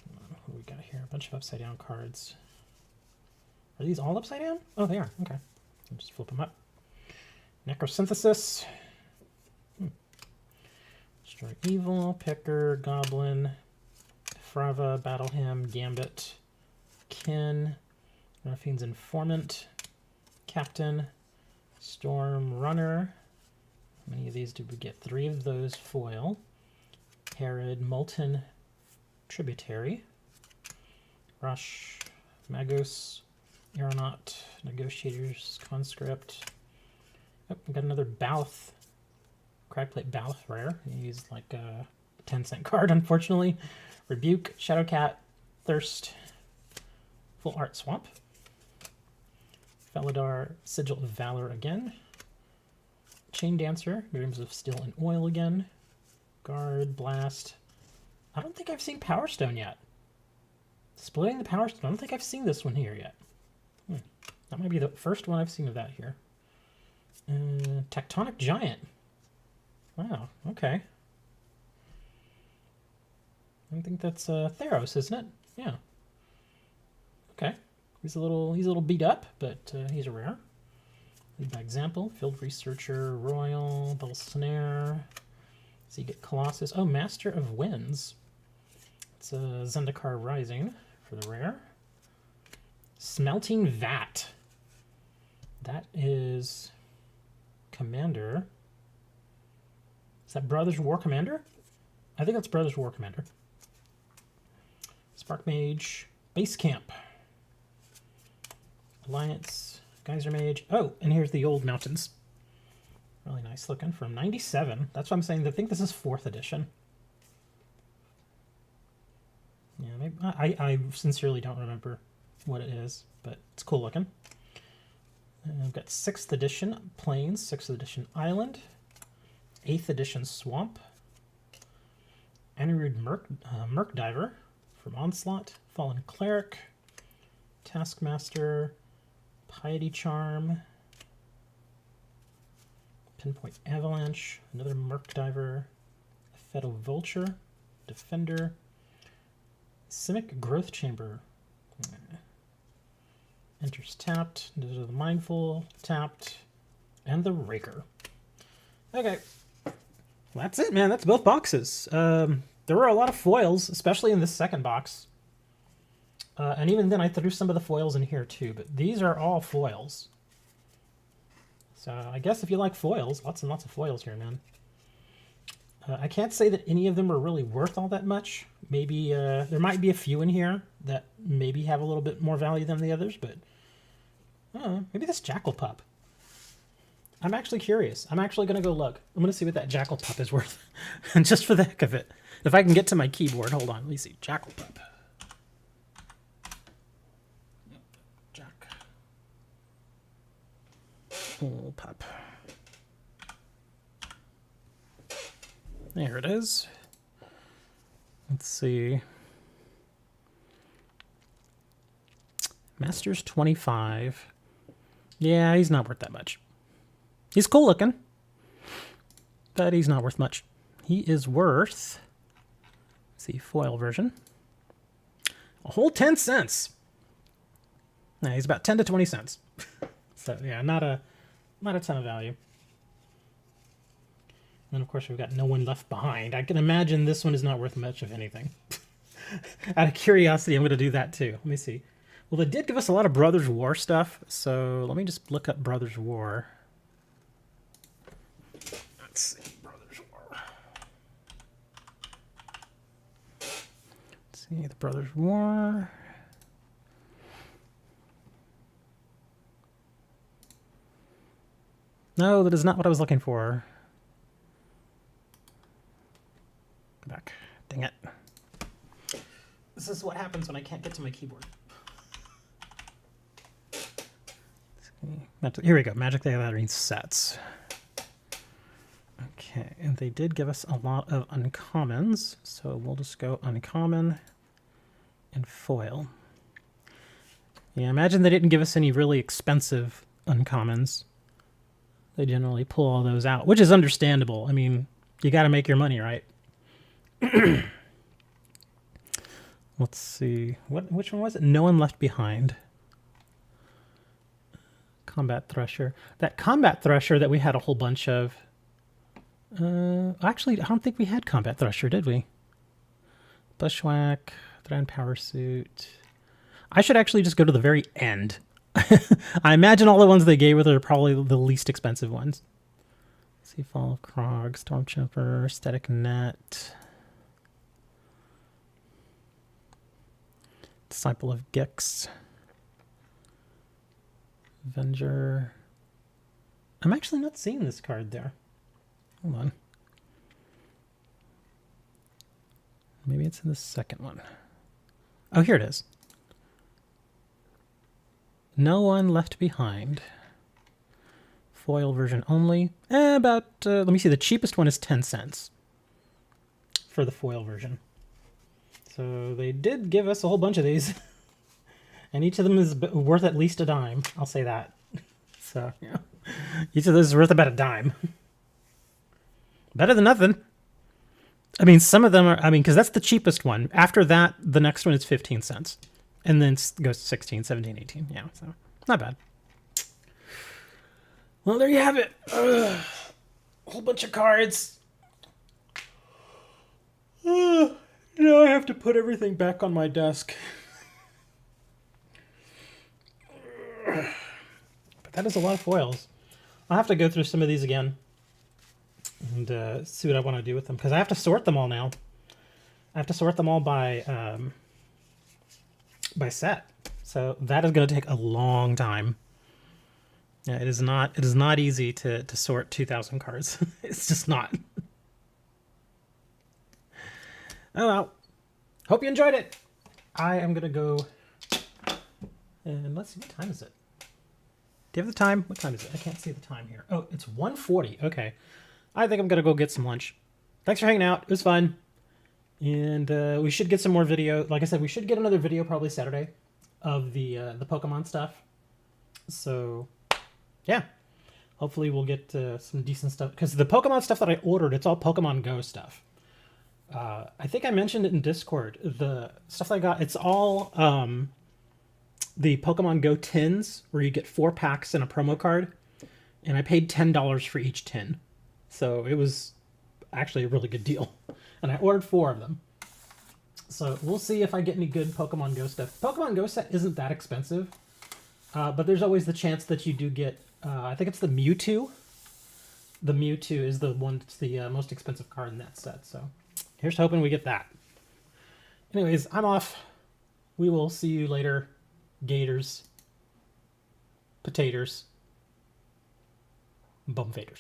What do we got here? A bunch of upside down cards. Are these all upside down? Oh, they are. Okay. I'll just flip them up. Necrosynthesis. Destroy Evil, Picker, Goblin, Frava, Battleham, Gambit, Kin, Raffine's Informant, Captain, Storm Runner. How many of these did we get? 3 of those foil. Herod, Molten Tributary, Rush, Magos, Aeronaut, Negotiators, Conscript. Oh, we got another Balth, Cragplate Balth rare. He used like a 10-cent card, unfortunately. Rebuke, Shadowcat, Thirst, Full Art Swamp. Felidar, Sigil of Valor again. Chain Dancer, Dreams of Steel and Oil again. Guard, Blast. I don't think I've seen Power Stone yet. Splitting the Power Stone. I don't think I've seen this one here yet. That might be the first one I've seen of that here. Tectonic Giant. Wow, okay. I think that's Theros, isn't it? Yeah. Okay. He's a little beat up, but he's a rare. Lead by example. Field Researcher, Royal, Bell Snare. So you get Colossus. Oh, Master of Winds. It's a Zendikar Rising for the rare. Smelting Vat. That is Commander. Is that Brothers War Commander? I think that's Brothers War Commander. Spark Mage. Base Camp. Alliance. Geyser Mage. Oh, and here's the old mountains. Really nice looking from 97. That's what I'm saying. I think this is 4th edition. Yeah, maybe, I sincerely don't remember what it is, but it's cool looking. And I've got 6th edition Plains, 6th edition Island, 8th edition Swamp, Anirud Merc Diver from Onslaught, Fallen Cleric, Taskmaster, Piety Charm, Pinpoint Avalanche, another Merc Diver, Fetal Vulture, Defender, Simic Growth Chamber. Enters tapped. Those are the Mindful, tapped, and the Raker. Okay. Well, that's it, man. That's both boxes. There were a lot of foils, especially in this second box. And even then, I threw some of the foils in here too, but these are all foils. So I guess if you like foils, lots and lots of foils here, man. I can't say that any of them are really worth all that much. Maybe there might be a few in here that maybe have a little bit more value than the others, but maybe this Jackal Pup. I'm actually curious. I'm actually going to go look. I'm going to see what that Jackal Pup is worth, just for the heck of it. If I can get to my keyboard, hold on. Let me see. Jackal Pup. Jackal Pup. There it is. Let's see. Masters 25. Yeah, he's not worth that much. He's cool looking, but he's not worth much. He is worth see, foil version. A whole 10 cents. Yeah, he's about 10 to 20 cents. So yeah, not a ton of value. And then of course we've got No One Left Behind. I can imagine this one is not worth much of anything. Out of curiosity, I'm going to do that too. Let me see. Well, they did give us a lot of Brothers War stuff, so let me just look up Brothers War. Let's see, Brothers War. Let's see, the Brothers War. No, that is not what I was looking for. Go back. Dang it. This is what happens when I can't get to my keyboard. Here we go. Magic the Gathering sets. Okay, and they did give us a lot of uncommons, so we'll just go uncommon and foil. Yeah, imagine they didn't give us any really expensive uncommons. They generally pull all those out, which is understandable. I mean, you got to make your money, right? Let's see. Which one was it? No One Left Behind. Combat Thresher. That Combat Thresher that we had a whole bunch of. Actually, I don't think we had Combat Thresher, did we? Bushwhack, Thread Power Suit. I should actually just go to the very end. I imagine all the ones they gave us are probably the least expensive ones. Let's see, Fall of Krog, Stormtrooper, Static Net, Disciple of Gix, Avenger. I'm actually not seeing this card there. Hold on. Maybe it's in the second one. Oh, here it is. No One Left Behind. Foil version only. Let me see, the cheapest one is 10 cents for the foil version. So they did give us a whole bunch of these. And each of them is worth at least a dime. I'll say that. So, yeah. Each of those is worth about a dime. Better than nothing. I mean, some of them are, because that's the cheapest one. After that, the next one is 15 cents. And then goes to 16, 17, 18. Yeah, so not bad. Well, there you have it. A whole bunch of cards. Now I have to put everything back on my desk. But that is a lot of foils. I'll have to go through some of these again and see what I want to do with them, because I have to sort them all now. I have to sort them all by set. So that is going to take a long time. Yeah, it is not easy to sort 2,000 cards. It's just not. Oh well. Hope you enjoyed it. I am going to go and let's see, what time is it? Do you have the time? What time is it? I can't see the time here. Oh, it's 1:40. Okay. I think I'm going to go get some lunch. Thanks for hanging out. It was fun. And we should get some more video. Like I said, we should get another video probably Saturday of the Pokemon stuff. So, yeah. Hopefully we'll get some decent stuff. Because the Pokemon stuff that I ordered, it's all Pokemon Go stuff. I think I mentioned it in Discord. The stuff I got, it's all the Pokemon Go tins, where you get 4 packs and a promo card. And I paid $10 for each tin. So it was actually a really good deal. And I ordered 4 of them. So we'll see if I get any good Pokemon Go stuff. Pokemon Go set isn't that expensive. But there's always the chance that you do get, I think it's the Mewtwo. The Mewtwo is the one that's the most expensive card in that set. So here's hoping we get that. Anyways, I'm off. We will see you later. Gators. Potatoes. Bum faders.